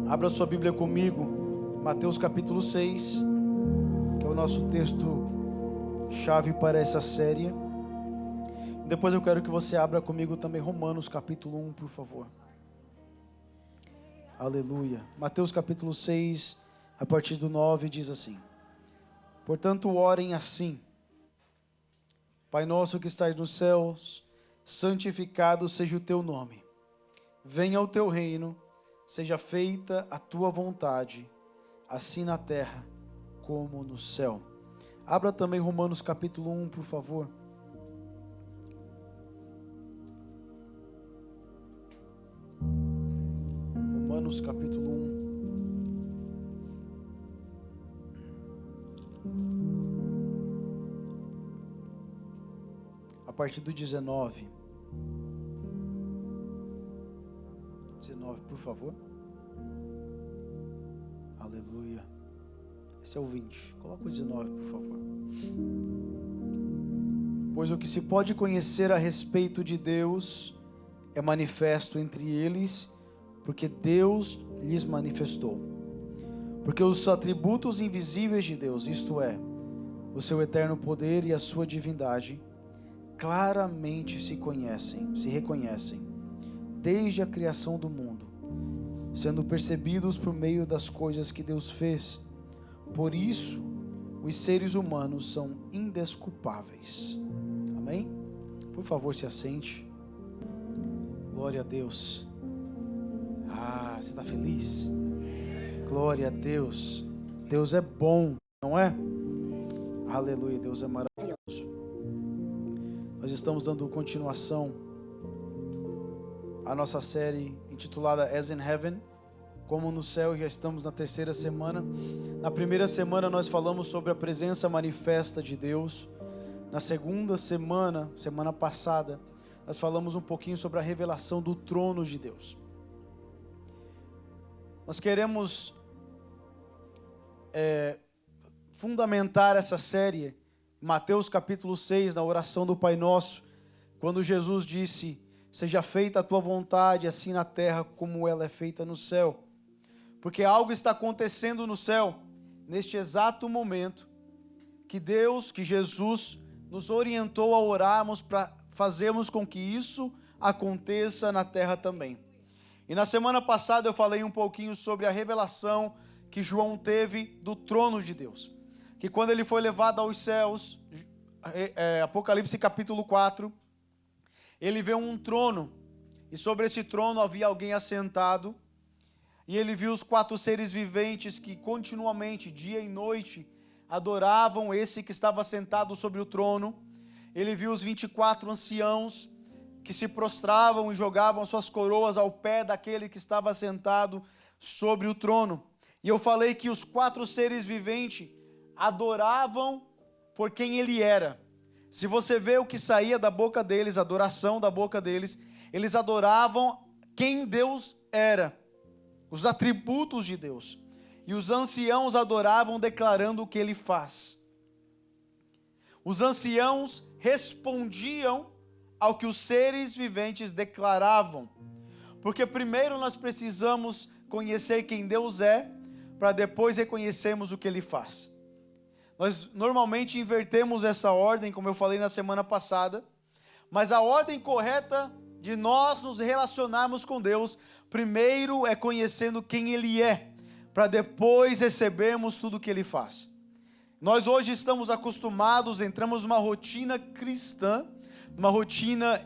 Abra sua Bíblia comigo, Mateus capítulo 6, que é o nosso texto chave para essa série. Depois eu quero que você abra comigo também Romanos capítulo 1, por favor. Aleluia. Mateus capítulo 6, a partir do 9, diz assim: Portanto, orem assim: Pai nosso que estás nos céus, santificado seja o teu nome. Venha o teu reino, seja feita a tua vontade, assim na terra como no céu. Abra também Romanos capítulo 1, por favor. Romanos capítulo 1. A partir do 19. 19, por favor. Aleluia. Esse é o 20. Coloca o 19, por favor. Pois o que se pode conhecer a respeito de Deus é manifesto entre eles, porque Deus lhes manifestou. Porque os atributos invisíveis de Deus, isto é, o seu eterno poder e a sua divindade, claramente se reconhecem, desde a criação do mundo, sendo percebidos por meio das coisas que Deus fez. Por isso, os seres humanos são indesculpáveis. Amém? Por favor, se assente. Glória a Deus. Você está feliz? Glória a Deus. Deus é bom, não é? Aleluia, Deus é maravilhoso. Nós estamos dando continuação à nossa série intitulada As in Heaven, como no céu, e já estamos na terceira semana. Na primeira semana nós falamos sobre a presença manifesta de Deus. Na segunda semana, semana passada, nós falamos um pouquinho sobre a revelação do trono de Deus. Nós queremos fundamentar essa série, Mateus capítulo 6, na oração do Pai Nosso, quando Jesus disse: seja feita a tua vontade, assim na terra como ela é feita no céu. Porque algo está acontecendo no céu, neste exato momento, que Deus, que Jesus, nos orientou a orarmos para fazermos com que isso aconteça na terra também. E na semana passada eu falei um pouquinho sobre a revelação que João teve do trono de Deus. Que quando ele foi levado aos céus, Apocalipse capítulo 4, ele vê um trono, e sobre esse trono havia alguém assentado, e ele viu os 4 seres viventes que continuamente, dia e noite, adoravam esse que estava sentado sobre o trono. Ele viu os 24 anciãos que se prostravam e jogavam suas coroas ao pé daquele que estava sentado sobre o trono. E eu falei que os 4 seres viventes adoravam por quem ele era. Se você vê o que saía da boca deles, a adoração da boca deles, eles adoravam quem Deus era, os atributos de Deus. E os anciãos adoravam declarando o que ele faz. Os anciãos respondiam ao que os seres viventes declaravam. Porque primeiro nós precisamos conhecer quem Deus é, para depois reconhecermos o que ele faz. Nós normalmente invertemos essa ordem, como eu falei na semana passada, mas a ordem correta de nós nos relacionarmos com Deus, primeiro é conhecendo quem ele é, para depois recebermos tudo o que ele faz. Nós hoje estamos acostumados, entramos numa rotina cristã, numa rotina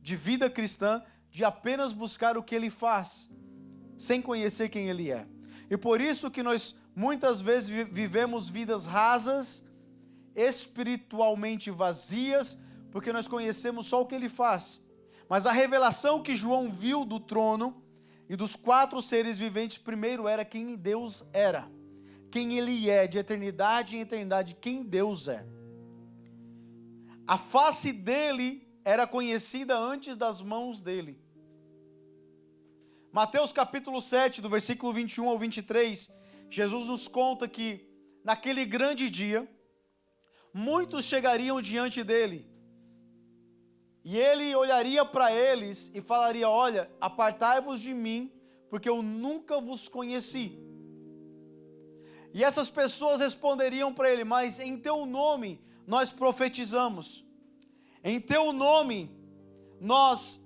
de vida cristã, de apenas buscar o que ele faz, sem conhecer quem ele é. E por isso que nós muitas vezes vivemos vidas rasas, espiritualmente vazias, porque nós conhecemos só o que ele faz. Mas a revelação que João viu do trono e dos 4 seres viventes, primeiro era quem Deus era, quem ele é, de eternidade em eternidade, quem Deus é. A face dele era conhecida antes das mãos dele. Mateus capítulo 7, do versículo 21 ao 23, Jesus nos conta que naquele grande dia, muitos chegariam diante dele, e ele olharia para eles e falaria: olha, apartai-vos de mim, porque eu nunca vos conheci. E essas pessoas responderiam para ele: mas em teu nome nós profetizamos, em teu nome nós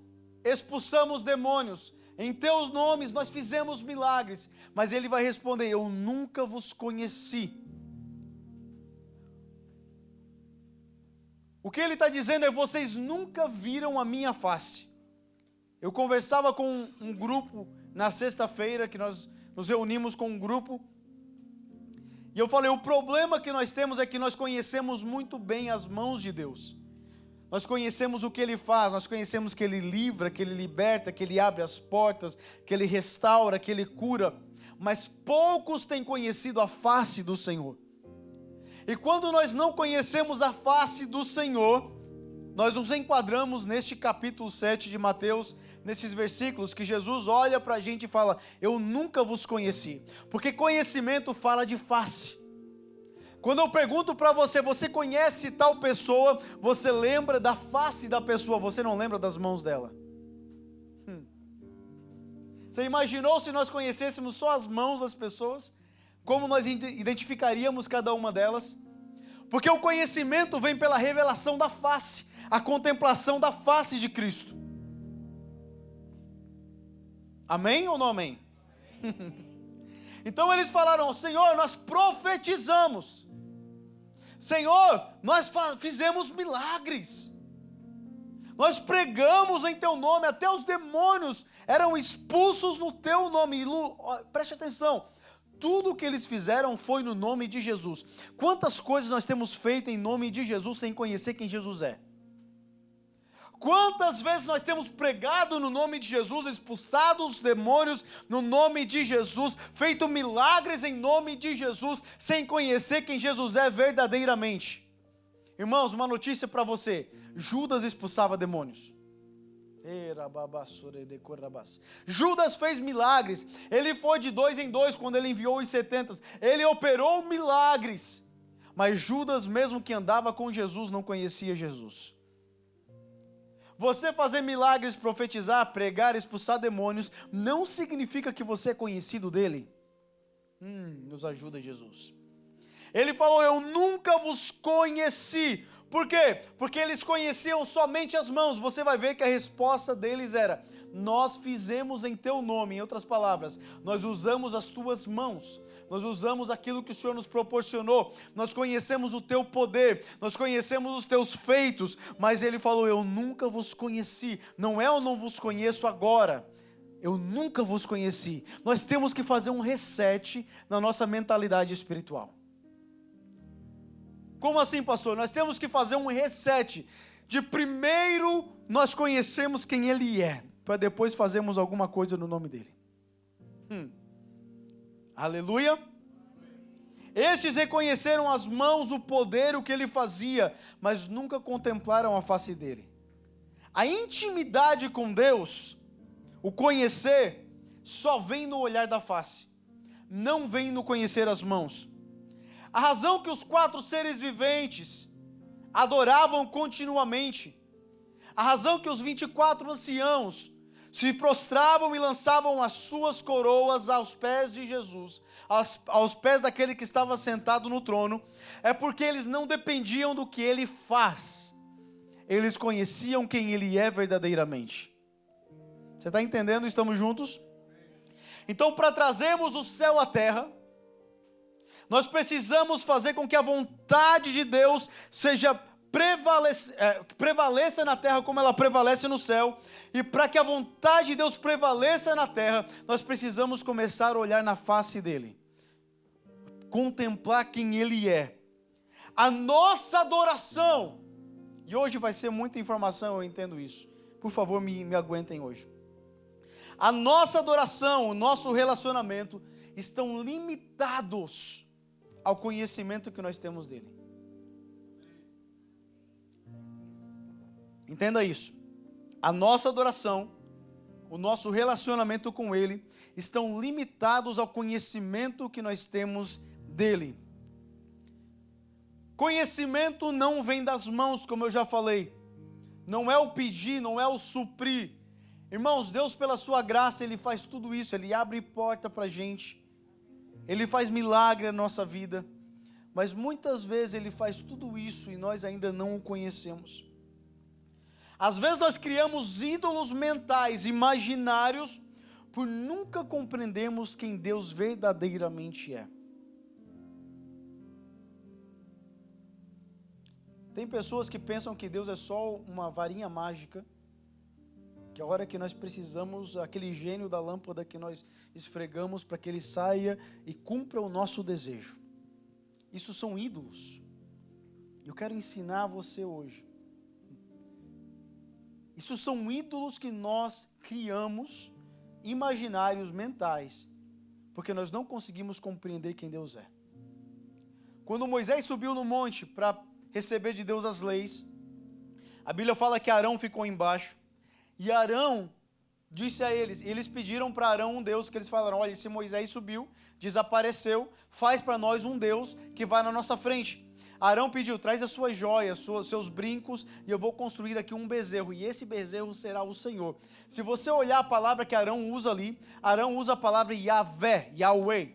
expulsamos demônios, em teus nomes nós fizemos milagres. Mas ele vai responder: eu nunca vos conheci. O que ele está dizendo é: vocês nunca viram a minha face. Eu conversava com um grupo na sexta-feira, que nós nos reunimos com um grupo, e eu falei: o problema que nós temos é que nós conhecemos muito bem as mãos de Deus. Nós conhecemos o que Ele faz, nós conhecemos que Ele livra, que Ele liberta, que Ele abre as portas, que Ele restaura, que Ele cura, mas poucos têm conhecido a face do Senhor. E quando nós não conhecemos a face do Senhor, nós nos enquadramos neste capítulo 7 de Mateus, nesses versículos que Jesus olha para a gente e fala: eu nunca vos conheci, porque conhecimento fala de face. Quando eu pergunto para você: você conhece tal pessoa? Você lembra da face da pessoa, você não lembra das mãos dela. Você imaginou se nós conhecêssemos só as mãos das pessoas? Como nós identificaríamos cada uma delas? Porque o conhecimento vem pela revelação da face, a contemplação da face de Cristo. Amém ou não amém? Então eles falaram: Senhor, nós profetizamos. Senhor, nós fizemos milagres. Nós pregamos em teu nome, até os demônios eram expulsos no teu nome. Preste atenção, tudo o que eles fizeram foi no nome de Jesus. Quantas coisas nós temos feito em nome de Jesus sem conhecer quem Jesus é? Quantas vezes nós temos pregado no nome de Jesus, expulsado os demônios no nome de Jesus, feito milagres em nome de Jesus, sem conhecer quem Jesus é verdadeiramente? Irmãos, uma notícia para você: Judas expulsava demônios. Judas fez milagres, ele foi de 2 em 2 quando ele enviou os 70, ele operou milagres, mas Judas, mesmo que andava com Jesus, não conhecia Jesus. Você fazer milagres, profetizar, pregar, expulsar demônios, não significa que você é conhecido dele. Nos ajuda, Jesus. Ele falou: eu nunca vos conheci. Por quê? Porque eles conheciam somente as mãos. Você vai ver que a resposta deles era: nós fizemos em teu nome. Em outras palavras, nós usamos as tuas mãos. Nós usamos aquilo que o Senhor nos proporcionou, nós conhecemos o teu poder, nós conhecemos os teus feitos, mas ele falou: eu nunca vos conheci. Não é eu não vos conheço agora, eu nunca vos conheci. Nós temos que fazer um reset na nossa mentalidade espiritual. Como assim, pastor? Nós temos que fazer um reset, de primeiro nós conhecermos quem Ele é, para depois fazermos alguma coisa no nome dEle. Aleluia. Estes reconheceram as mãos, o poder, o que ele fazia, mas nunca contemplaram a face dele. A intimidade com Deus, o conhecer, só vem no olhar da face, não vem no conhecer as mãos. A razão que os 4 seres viventes adoravam continuamente, a razão que os 24 anciãos se prostravam e lançavam as suas coroas aos pés de Jesus, aos pés daquele que estava sentado no trono, é porque eles não dependiam do que Ele faz, eles conheciam quem Ele é verdadeiramente. Você está entendendo? Estamos juntos? Então, para trazermos o céu à terra, nós precisamos fazer com que a vontade de Deus prevaleça na terra como ela prevalece no céu. E para que a vontade de Deus prevaleça na terra, nós precisamos começar a olhar na face dele, contemplar quem ele é. A nossa adoração, e hoje vai ser muita informação, eu entendo isso, por favor me aguentem hoje. A nossa adoração, o nosso relacionamento estão limitados ao conhecimento que nós temos dele. Entenda isso. A nossa adoração, o nosso relacionamento com Ele, estão limitados ao conhecimento que nós temos dEle. Conhecimento não vem das mãos, como eu já falei. Não é o pedir, não é o suprir. Irmãos, Deus pela sua graça, Ele faz tudo isso, Ele abre porta para a gente, Ele faz milagre na nossa vida, mas muitas vezes Ele faz tudo isso e nós ainda não o conhecemos. Às vezes nós criamos ídolos mentais, imaginários, por nunca compreendermos quem Deus verdadeiramente é. Tem pessoas que pensam que Deus é só uma varinha mágica, que a hora que nós precisamos, aquele gênio da lâmpada que nós esfregamos para que ele saia e cumpra o nosso desejo. Isso são ídolos. Eu quero ensinar você hoje. Isso são ídolos que nós criamos, imaginários mentais, porque nós não conseguimos compreender quem Deus é. Quando Moisés subiu no monte para receber de Deus as leis, a Bíblia fala que Arão ficou embaixo, e Arão disse a eles, eles pediram para Arão um Deus, que eles falaram, olha, se Moisés subiu, desapareceu, faz para nós um Deus que vai na nossa frente. Arão pediu, traz as suas joias, seus brincos, e eu vou construir aqui um bezerro, e esse bezerro será o Senhor. Se você olhar a palavra que Arão usa ali, Arão usa a palavra Yahvé, Yahweh.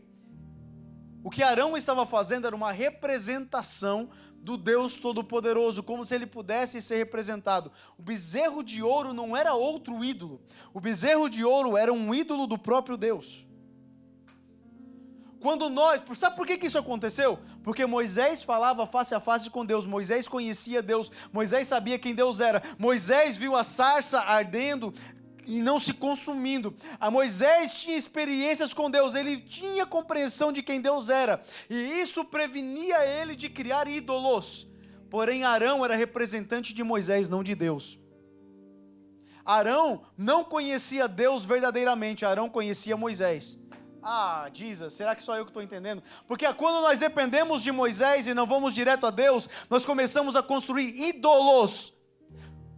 O que Arão estava fazendo era uma representação do Deus Todo-Poderoso, como se ele pudesse ser representado. O bezerro de ouro não era outro ídolo, o bezerro de ouro era um ídolo do próprio Deus. Quando nós, sabe por que isso aconteceu? Porque Moisés falava face a face com Deus, Moisés conhecia Deus, Moisés sabia quem Deus era, Moisés viu a sarça ardendo e não se consumindo. A Moisés tinha experiências com Deus, ele tinha compreensão de quem Deus era, e isso prevenia ele de criar ídolos. Porém Arão era representante de Moisés, não de Deus. Arão não conhecia Deus verdadeiramente, Arão conhecia Moisés. Ah, Jesus, será que só eu que estou entendendo? Porque quando nós dependemos de Moisés e não vamos direto a Deus, nós começamos a construir ídolos,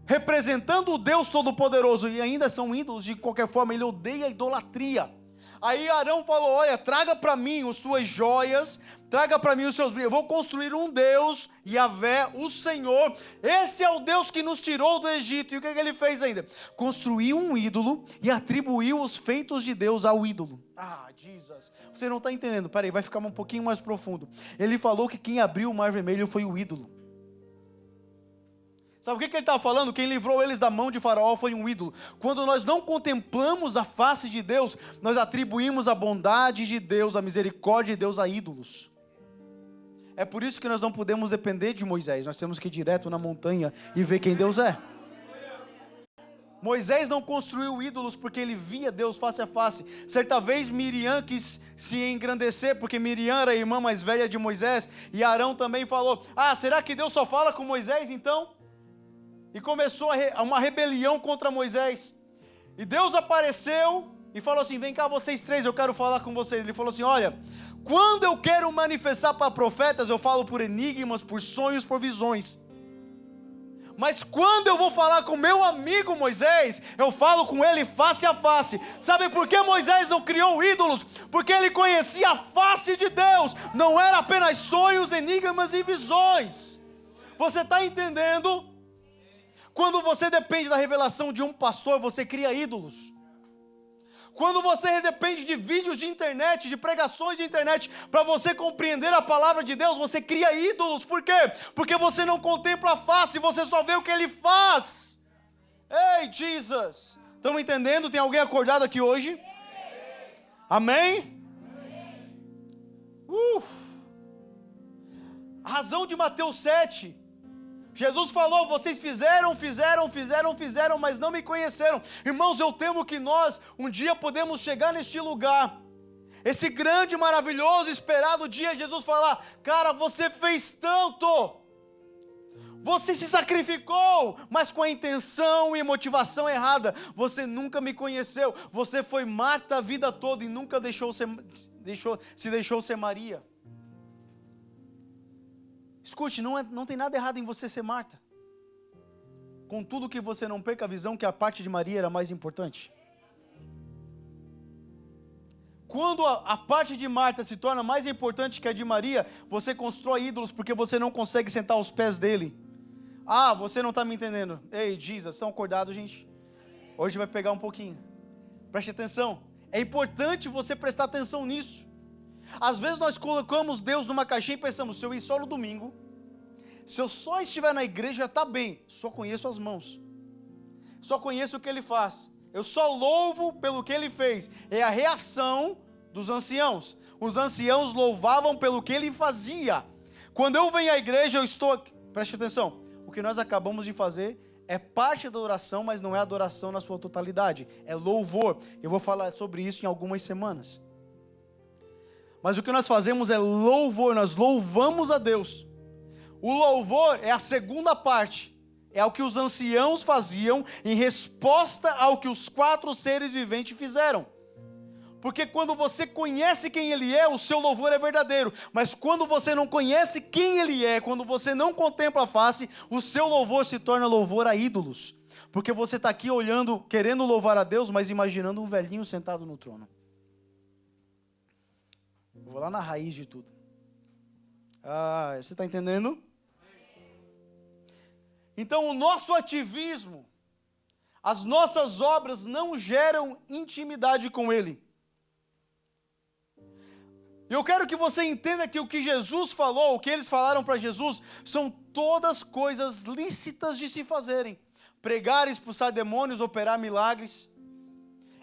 representando o Deus Todo-Poderoso, e ainda são ídolos de qualquer forma, ele odeia a idolatria. Aí Arão falou, olha, traga para mim as suas joias, traga para mim os seus brincos, eu vou construir um Deus, Yahvé, o Senhor, esse é o Deus que nos tirou do Egito. E o que ele fez ainda? Construiu um ídolo e atribuiu os feitos de Deus ao ídolo. Ah, Jesus, você não está entendendo, peraí, vai ficar um pouquinho mais profundo. Ele falou que quem abriu o mar vermelho foi o ídolo. Sabe o que ele estava falando? Quem livrou eles da mão de Faraó foi um ídolo. Quando nós não contemplamos a face de Deus, nós atribuímos a bondade de Deus, a misericórdia de Deus a ídolos. É por isso que nós não podemos depender de Moisés, nós temos que ir direto na montanha e ver quem Deus é. Moisés não construiu ídolos porque ele via Deus face a face. Certa vez Miriam quis se engrandecer, porque Miriam era a irmã mais velha de Moisés, e Arão também falou, será que Deus só fala com Moisés então? E começou uma rebelião contra Moisés. E Deus apareceu e falou assim, vem cá vocês três, eu quero falar com vocês. Ele falou assim, olha, quando eu quero manifestar para profetas, eu falo por enigmas, por sonhos, por visões. Mas quando eu vou falar com meu amigo Moisés, eu falo com ele face a face. Sabe por que Moisés não criou ídolos? Porque ele conhecia a face de Deus. Não era apenas sonhos, enigmas e visões. Você está entendendo? Quando você depende da revelação de um pastor, você cria ídolos. Quando você depende de vídeos de internet, de pregações de internet, para você compreender a palavra de Deus, você cria ídolos. Por quê? Porque você não contempla a face, você só vê o que Ele faz. Ei, Jesus! Estão entendendo? Tem alguém acordado aqui hoje? Amém? A razão de Mateus 7... Jesus falou, vocês fizeram, mas não me conheceram. Irmãos, eu temo que nós um dia podemos chegar neste lugar, esse grande, maravilhoso, esperado dia, Jesus falar, cara, você fez tanto, você se sacrificou, mas com a intenção e motivação errada, você nunca me conheceu, você foi Marta a vida toda e nunca se deixou ser Maria. Escute, não tem nada errado em você ser Marta. Contudo que você não perca a visão que a parte de Maria era mais importante. Quando a parte de Marta se torna mais importante que a de Maria, você constrói ídolos porque você não consegue sentar aos pés dele. Você não está me entendendo. Ei, Jesus, estão acordados, gente? Hoje vai pegar um pouquinho. Preste atenção. É importante você prestar atenção nisso. Às vezes nós colocamos Deus numa caixinha e pensamos, se eu ir só no domingo, se eu só estiver na igreja, está bem. Só conheço as mãos. Só conheço o que Ele faz. Eu só louvo pelo que Ele fez. É a reação dos anciãos. Os anciãos louvavam pelo que Ele fazia. Quando eu venho à igreja, eu estou... Preste atenção. O que nós acabamos de fazer é parte da adoração, mas não é adoração na sua totalidade. É louvor. Eu vou falar sobre isso em algumas semanas. Mas o que nós fazemos é louvor. Nós louvamos a Deus. O louvor é a segunda parte. É o que os anciãos faziam em resposta ao que os 4 seres viventes fizeram. Porque quando você conhece quem Ele é, o seu louvor é verdadeiro. Mas quando você não conhece quem Ele é, quando você não contempla a face, o seu louvor se torna louvor a ídolos. Porque você está aqui olhando, querendo louvar a Deus, mas imaginando um velhinho sentado no trono. Eu vou lá na raiz de tudo. Você está entendendo? Então o nosso ativismo, as nossas obras não geram intimidade com Ele. Eu quero que você entenda que o que Jesus falou, o que eles falaram para Jesus, são todas coisas lícitas de se fazerem. Pregar, expulsar demônios, operar milagres.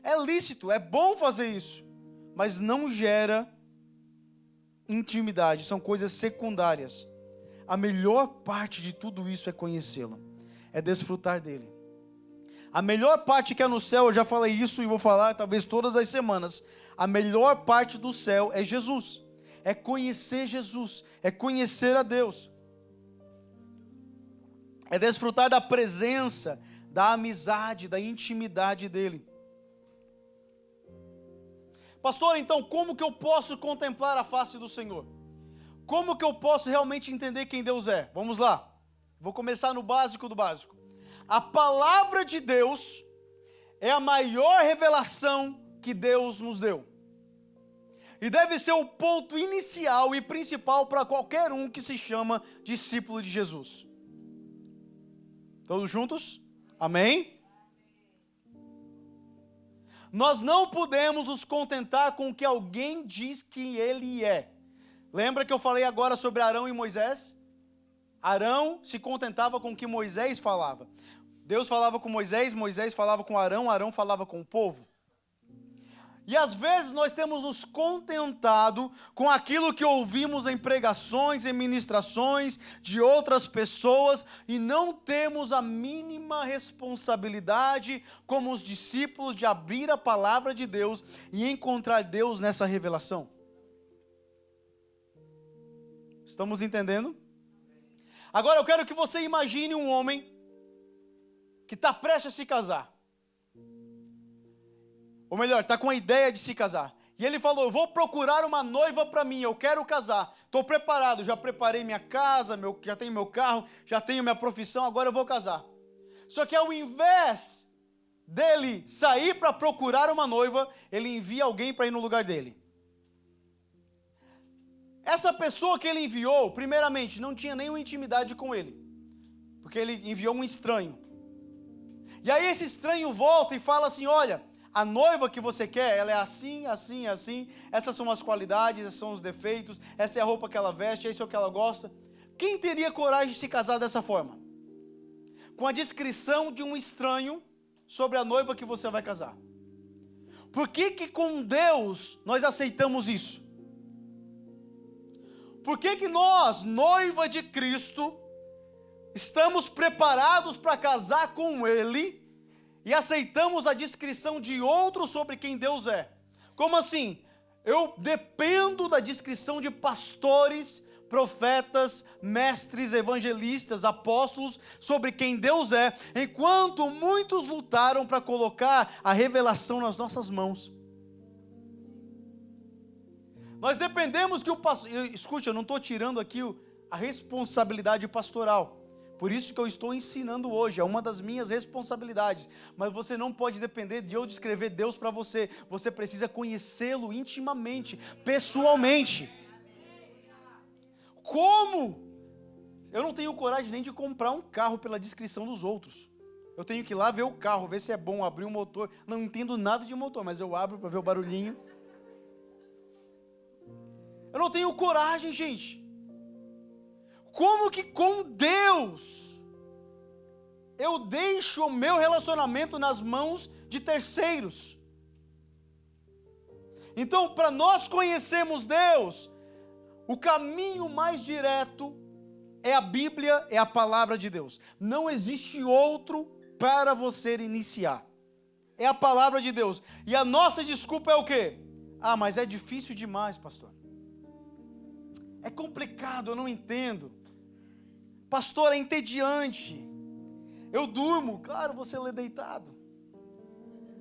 É lícito, é bom fazer isso, mas não gera intimidade, são coisas secundárias. A melhor parte de tudo isso é conhecê-lo, é desfrutar dele. A melhor parte que é no céu, eu já falei isso e vou falar talvez todas as semanas, a melhor parte do céu é Jesus, é conhecer Jesus, é conhecer a Deus, é desfrutar da presença, da amizade, da intimidade dele. Pastor, então como que eu posso contemplar a face do Senhor? Como que eu posso realmente entender quem Deus é? Vamos lá, vou começar no básico do básico. A palavra de Deus é a maior revelação que Deus nos deu. E deve ser o ponto inicial e principal para qualquer um que se chama discípulo de Jesus. Todos juntos? Amém? Nós não podemos nos contentar com o que alguém diz que ele é. Lembra que eu falei agora sobre Arão e Moisés? Arão se contentava com o que Moisés falava. Deus falava com Moisés, Moisés falava com Arão, Arão falava com o povo. E às vezes nós temos nos contentado com aquilo que ouvimos em pregações, em ministrações de outras pessoas e não temos a mínima responsabilidade como os discípulos de abrir a palavra de Deus e encontrar Deus nessa revelação. Estamos entendendo? Agora eu quero que você imagine um homem que está prestes a se casar. Ou melhor, está com a ideia de se casar. E ele falou, eu vou procurar uma noiva para mim, eu quero casar. Estou preparado, já preparei minha casa, já tenho meu carro, já tenho minha profissão, agora eu vou casar. Só que ao invés dele sair para procurar uma noiva, ele envia alguém para ir no lugar dele. Essa pessoa que ele enviou, primeiramente, não tinha nenhuma intimidade com ele. Porque ele enviou um estranho. E aí esse estranho volta e fala assim, olha, a noiva que você quer, ela é assim, assim, assim, essas são as qualidades, esses são os defeitos, essa é a roupa que ela veste, isso é o que ela gosta. Quem teria coragem de se casar dessa forma? Com a descrição de um estranho sobre a noiva que você vai casar. Por que com Deus nós aceitamos isso? Por que nós, noiva de Cristo, estamos preparados para casar com Ele e aceitamos a descrição de outro sobre quem Deus é? Como assim? Eu dependo da descrição de pastores, profetas, mestres, evangelistas, apóstolos sobre quem Deus é, enquanto muitos lutaram para colocar a revelação nas nossas mãos. Nós dependemos que o pastor... Escute, eu não estou tirando aqui a responsabilidade pastoral. Por isso que eu estou ensinando hoje, é uma das minhas responsabilidades. Mas você não pode depender de eu descrever Deus para você. Você precisa conhecê-lo intimamente, pessoalmente. Como? Eu não tenho coragem nem de comprar um carro pela descrição dos outros. Eu tenho que ir lá ver o carro, ver se é bom, abrir o motor. Não entendo nada de motor, mas eu abro para ver o barulhinho. Eu não tenho coragem, gente. Como que com Deus eu deixo o meu relacionamento nas mãos de terceiros? Então, para nós conhecermos Deus, o caminho mais direto é a Bíblia, é a palavra de Deus. Não existe outro para você iniciar. É a palavra de Deus. E a nossa desculpa é o quê? Ah, mas é difícil demais, pastor. É complicado, eu não entendo. Pastor, é entediante. Eu durmo, claro, você lê deitado.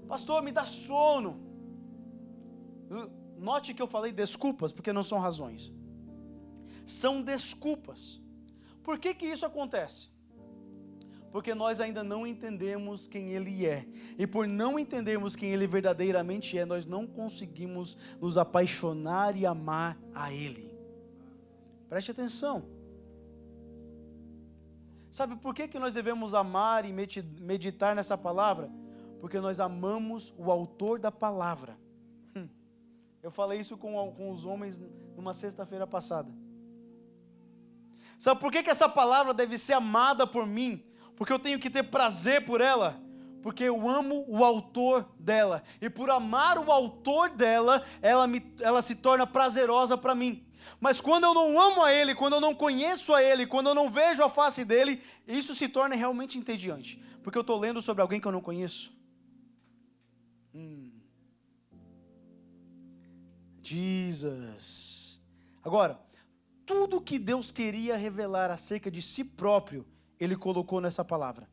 Pastor, me dá sono. Note que eu falei desculpas, porque não são razões. São desculpas. Por que que isso acontece? Porque nós ainda não entendemos quem Ele é. E por não entendermos quem Ele verdadeiramente é, nós não conseguimos nos apaixonar e amar a Ele. Preste atenção. Sabe por que que nós devemos amar e meditar nessa palavra? Porque nós amamos o autor da palavra. Eu falei isso com os homens numa sexta-feira passada. Sabe por que que essa palavra deve ser amada por mim? Porque eu tenho que ter prazer por ela. Porque eu amo o autor dela. E por amar o autor dela, ela se torna prazerosa para mim. Mas quando eu não amo a Ele, quando eu não conheço a Ele, quando eu não vejo a face dEle, isso se torna realmente entediante. Porque eu estou lendo sobre alguém que eu não conheço. Jesus. Agora, tudo que Deus queria revelar acerca de si próprio, Ele colocou nessa palavra.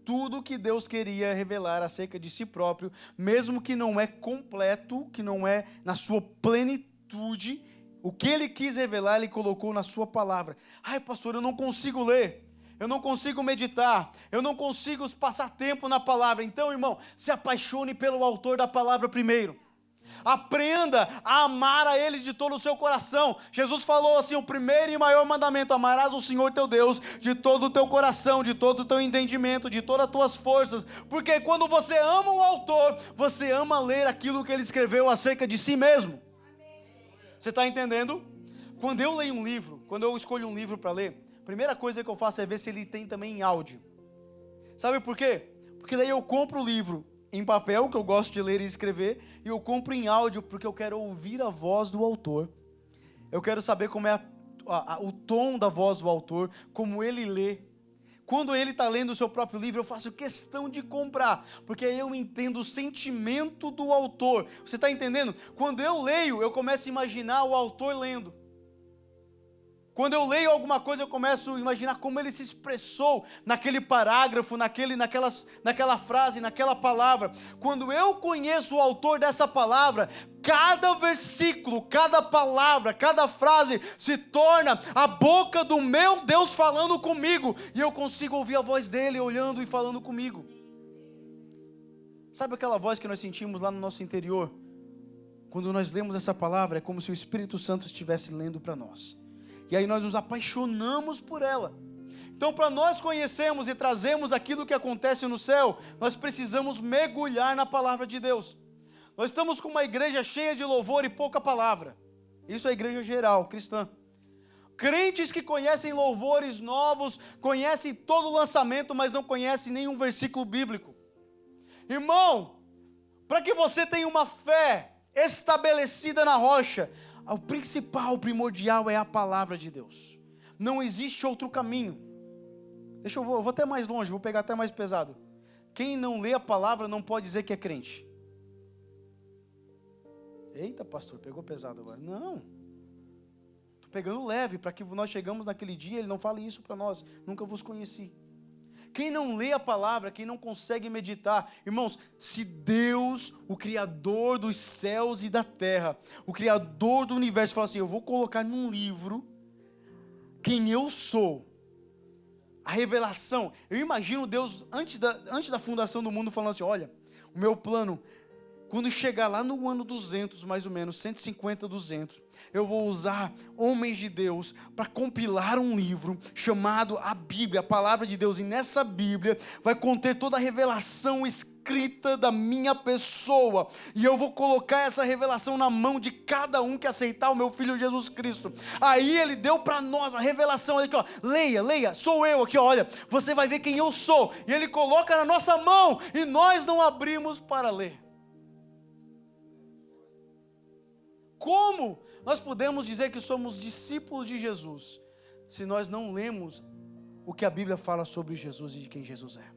Tudo que Deus queria revelar acerca de si próprio, mesmo que não é completo, que não é na sua plenitude, o que Ele quis revelar, Ele colocou na sua palavra. Ai, pastor, eu não consigo ler, eu não consigo meditar, eu não consigo passar tempo na palavra. Então, irmão, se apaixone pelo autor da palavra primeiro. Aprenda a amar a Ele de todo o seu coração. Jesus falou assim, o primeiro e maior mandamento: amarás o Senhor teu Deus de todo o teu coração, de todo o teu entendimento, de todas as tuas forças. Porque quando você ama o autor, você ama ler aquilo que ele escreveu acerca de si mesmo. Você está entendendo? Quando eu leio um livro, quando eu escolho um livro para ler, a primeira coisa que eu faço é ver se ele tem também em áudio. Sabe por quê? Porque daí eu compro o livro em papel, que eu gosto de ler e escrever, e eu compro em áudio, porque eu quero ouvir a voz do autor. Eu quero saber como é o tom da voz do autor, como ele lê. Quando ele está lendo o seu próprio livro, eu faço questão de comprar, porque aí eu entendo o sentimento do autor. Você está entendendo? Quando eu leio, eu começo a imaginar o autor lendo. Quando eu leio alguma coisa, eu começo a imaginar como ele se expressou naquele parágrafo, naquela frase, naquela palavra. Quando eu conheço o autor dessa palavra, cada versículo, cada palavra, cada frase se torna a boca do meu Deus falando comigo. E eu consigo ouvir a voz dele olhando e falando comigo. Sabe aquela voz que nós sentimos lá no nosso interior? Quando nós lemos essa palavra, é como se o Espírito Santo estivesse lendo para nós. E aí nós nos apaixonamos por ela. Então, para nós conhecermos e trazermos aquilo que acontece no céu, nós precisamos mergulhar na palavra de Deus. Nós estamos com uma igreja cheia de louvor e pouca palavra. Isso é a igreja geral, cristã. Crentes que conhecem louvores novos, conhecem todo o lançamento, mas não conhecem nenhum versículo bíblico. Irmão, para que você tenha uma fé estabelecida na rocha, o principal, o primordial é a palavra de Deus. Não existe outro caminho. Eu vou até mais longe, vou pegar até mais pesado. Quem não lê a palavra não pode dizer que é crente. Eita, pastor, pegou pesado agora. Não. Estou pegando leve, para que nós chegamos naquele dia, ele não fale isso para nós. Nunca vos conheci. Quem não lê a palavra, quem não consegue meditar, irmãos, se Deus, o Criador dos céus e da terra, o Criador do universo, fala assim, eu vou colocar num livro quem eu sou, a revelação. Eu imagino Deus, antes da fundação do mundo, falando assim, olha, o meu plano quando chegar lá no ano 200, mais ou menos, 150, 200, eu vou usar homens de Deus para compilar um livro chamado a Bíblia, a Palavra de Deus. E nessa Bíblia vai conter toda a revelação escrita da minha pessoa. E eu vou colocar essa revelação na mão de cada um que aceitar o meu Filho Jesus Cristo. Aí ele deu para nós a revelação, aqui, ó, leia, sou eu aqui, ó, olha, você vai ver quem eu sou. E ele coloca na nossa mão e nós não abrimos para ler. Como nós podemos dizer que somos discípulos de Jesus se nós não lemos o que a Bíblia fala sobre Jesus e de quem Jesus é?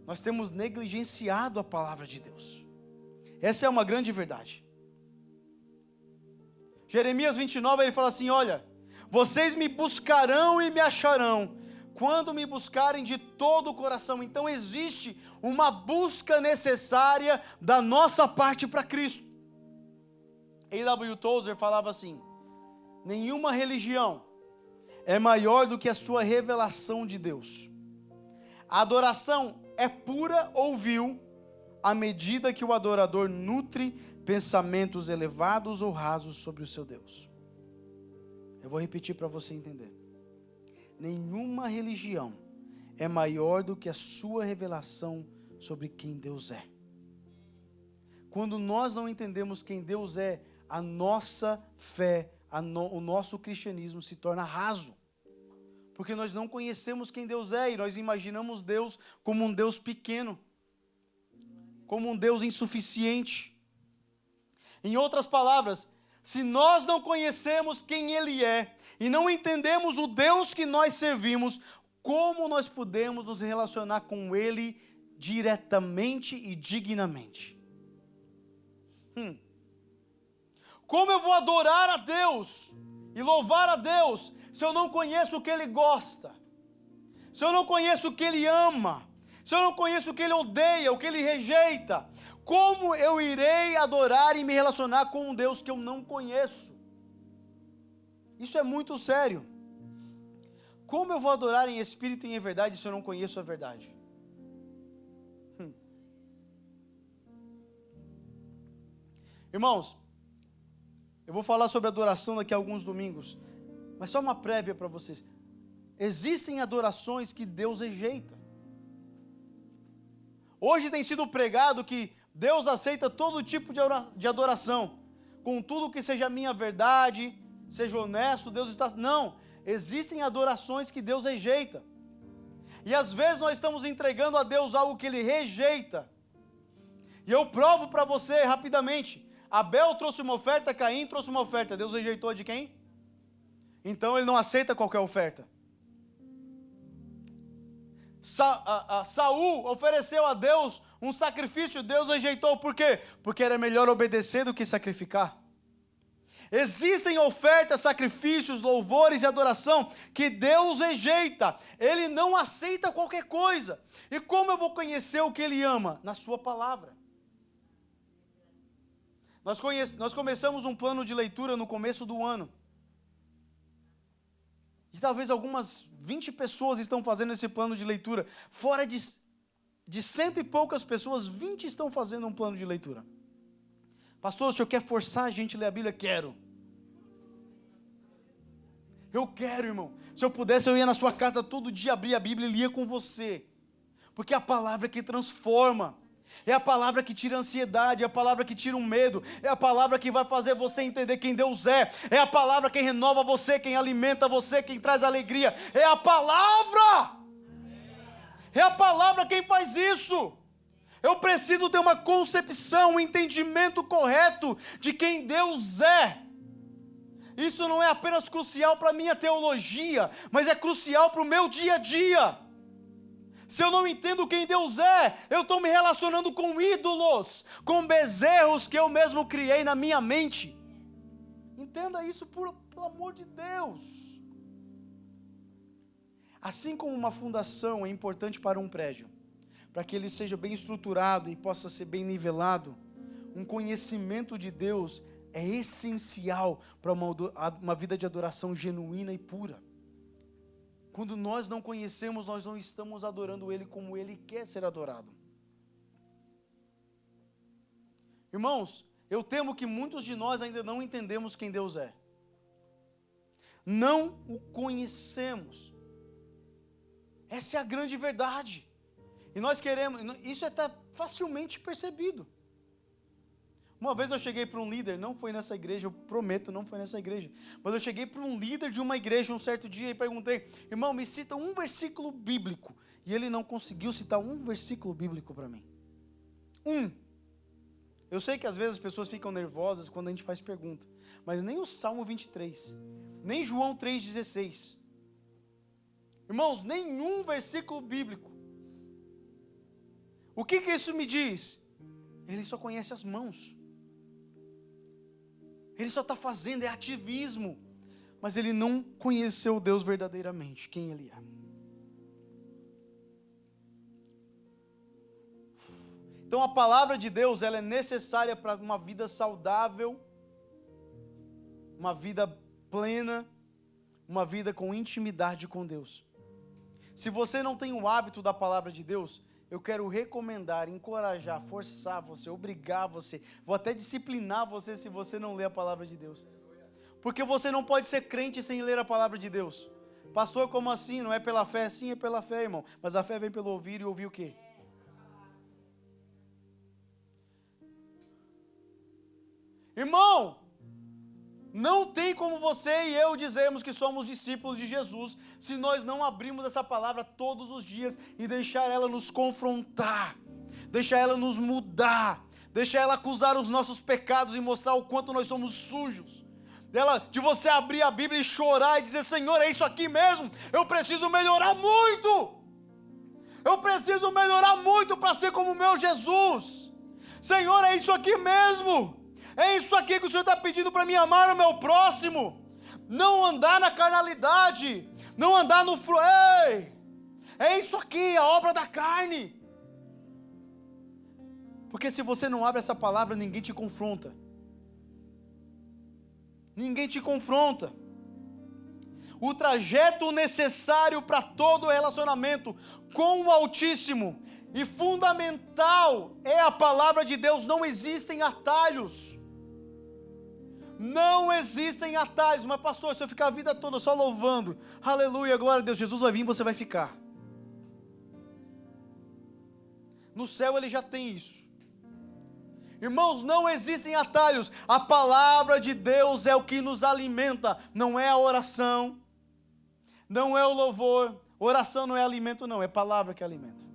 Nós temos negligenciado a palavra de Deus. Essa é uma grande verdade. Jeremias 29, ele fala assim, olha, vocês me buscarão e me acharão, quando me buscarem de todo o coração. Então existe uma busca necessária da nossa parte para Cristo. A.W. Tozer falava assim, nenhuma religião é maior do que a sua revelação de Deus. A adoração é pura ou vil à medida que o adorador nutre pensamentos elevados ou rasos sobre o seu Deus. Eu vou repetir para você entender. Nenhuma religião é maior do que a sua revelação sobre quem Deus é. Quando nós não entendemos quem Deus é, a nossa fé, o nosso cristianismo se torna raso. Porque nós não conhecemos quem Deus é e nós imaginamos Deus como um Deus pequeno, como um Deus insuficiente. Em outras palavras, se nós não conhecemos quem Ele é e não entendemos o Deus que nós servimos, como nós podemos nos relacionar com Ele diretamente e dignamente? Como eu vou adorar a Deus e louvar a Deus se eu não conheço o que Ele gosta? Se eu não conheço o que Ele ama? Se eu não conheço o que Ele odeia, o que Ele rejeita? Como eu irei adorar e me relacionar com um Deus que eu não conheço? Isso é muito sério. Como eu vou adorar em espírito e em verdade se eu não conheço a verdade? Irmãos, eu vou falar sobre adoração daqui a alguns domingos, mas só uma prévia para vocês. Existem adorações que Deus rejeita. Hoje tem sido pregado que Deus aceita todo tipo de adoração, contudo que seja a minha verdade, seja honesto, Deus está... Não, existem adorações que Deus rejeita. E às vezes nós estamos entregando a Deus algo que Ele rejeita. E eu provo para você rapidamente. Abel trouxe uma oferta, Caim trouxe uma oferta. Deus rejeitou de quem? Então Ele não aceita qualquer oferta. Saul ofereceu a Deus um sacrifício, Deus rejeitou. Por quê? Porque era melhor obedecer do que sacrificar. Existem ofertas, sacrifícios, louvores e adoração que Deus rejeita. Ele não aceita qualquer coisa. E como eu vou conhecer o que Ele ama? Na sua palavra. Nós começamos um plano de leitura no começo do ano. E talvez algumas 20 pessoas estão fazendo esse plano de leitura. Fora de 100 e poucas pessoas, 20 estão fazendo um plano de leitura. Pastor, o senhor quer forçar a gente a ler a Bíblia? Quero. Eu quero, irmão. Se eu pudesse, eu ia na sua casa todo dia abrir a Bíblia e lia com você. Porque é a palavra que transforma. É a palavra que tira a ansiedade, é a palavra que tira o medo, é a palavra que vai fazer você entender quem Deus é a palavra que renova você, quem alimenta você, quem traz alegria, é a palavra! É a palavra quem faz isso. Eu preciso ter uma concepção, um entendimento correto de quem Deus é. Isso não é apenas crucial para a minha teologia, mas é crucial para o meu dia a dia. Se eu não entendo quem Deus é, eu estou me relacionando com ídolos, com bezerros que eu mesmo criei na minha mente. Entenda isso pelo amor de Deus. Assim como uma fundação é importante para um prédio, para que ele seja bem estruturado e possa ser bem nivelado, um conhecimento de Deus é essencial para uma vida de adoração genuína e pura. Quando nós não conhecemos, nós não estamos adorando Ele como Ele quer ser adorado. Irmãos, eu temo que muitos de nós ainda não entendemos quem Deus é. Não o conhecemos. Essa é a grande verdade. E nós queremos, isso está facilmente percebido. Uma vez eu cheguei para um líder, não foi nessa igreja, eu prometo, não foi nessa igreja, mas eu cheguei para um líder de uma igreja um certo dia e perguntei: irmão, me cita um versículo bíblico. E ele não conseguiu citar um versículo bíblico para mim. Eu sei que às vezes as pessoas ficam nervosas quando a gente faz pergunta, mas nem o Salmo 23, nem João 3,16. Irmãos, nenhum versículo bíblico. O que isso me diz? Ele só conhece as mãos. Ele só está fazendo, é ativismo. Mas ele não conheceu Deus verdadeiramente, quem Ele é. Então a palavra de Deus, ela é necessária para uma vida saudável, uma vida plena, uma vida com intimidade com Deus. Se você não tem o hábito da palavra de Deus, eu quero recomendar, encorajar, forçar você, obrigar você, vou até disciplinar você se você não lê a palavra de Deus. Porque você não pode ser crente sem ler a palavra de Deus. Pastor, como assim? Não é pela fé? Sim, é pela fé, irmão. Mas a fé vem pelo ouvir, e ouvir o quê? Irmão, não tem como você e eu dizermos que somos discípulos de Jesus se nós não abrirmos essa palavra todos os dias e deixar ela nos confrontar, deixar ela nos mudar, deixar ela acusar os nossos pecados e mostrar o quanto nós somos sujos. De você abrir a Bíblia e chorar e dizer: Senhor, é isso aqui mesmo, eu preciso melhorar muito, eu preciso melhorar muito para ser como o meu Jesus. Senhor, é isso aqui mesmo. É isso aqui que o Senhor está pedindo para mim, amar o meu próximo. Não andar na carnalidade. Não andar no... Ei! É isso aqui, a obra da carne. Porque se você não abre essa palavra, ninguém te confronta. Ninguém te confronta. O trajeto necessário para todo relacionamento com o Altíssimo e fundamental é a palavra de Deus. Não existem atalhos. Não existem atalhos. Mas pastor, se eu ficar a vida toda só louvando, aleluia, glória a Deus, Jesus vai vir e você vai ficar. No céu ele já tem isso. Irmãos, não existem atalhos. A palavra de Deus é o que nos alimenta. Não é a oração, não é o louvor. Oração não é alimento não, é palavra que alimenta.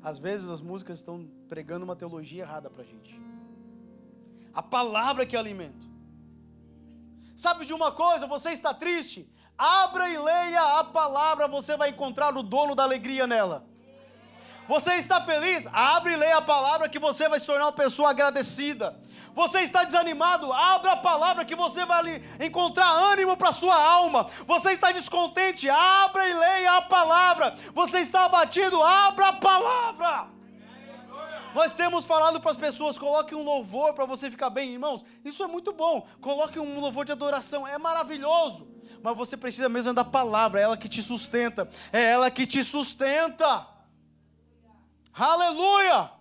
Às vezes as músicas estão pregando uma teologia errada para a gente. A palavra que alimenta. Sabe de uma coisa? Você está triste? Abra e leia a palavra, você vai encontrar o dono da alegria nela. Você está feliz? Abre e leia a palavra que você vai se tornar uma pessoa agradecida. Você está desanimado? Abra a palavra que você vai encontrar ânimo para a sua alma. Você está descontente? Abra e leia a palavra. Você está abatido? Abra a palavra. Nós temos falado para as pessoas: coloque um louvor para você ficar bem. Irmãos, isso é muito bom. Coloque um louvor de adoração, é maravilhoso. Mas você precisa mesmo da palavra, é ela que te sustenta. É ela que te sustenta. Aleluia!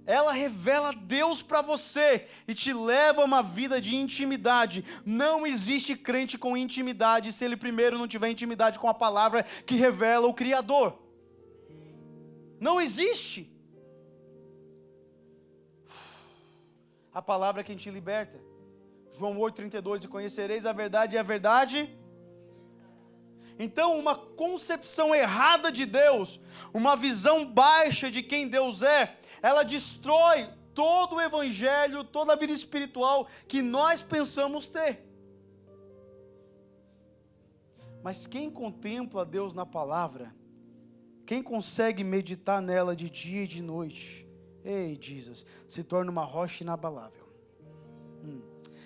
Ela revela Deus para você e te leva a uma vida de intimidade. Não existe crente com intimidade se ele primeiro não tiver intimidade com a palavra que revela o Criador. Não existe. A palavra é quem te liberta. João 8,32: e conhecereis a verdade, e a verdade... Então, uma concepção errada de Deus, uma visão baixa de quem Deus é, ela destrói todo o evangelho, toda a vida espiritual que nós pensamos ter. Mas quem contempla Deus na palavra, quem consegue meditar nela de dia e de noite, ei, Jesus, se torna uma rocha inabalável.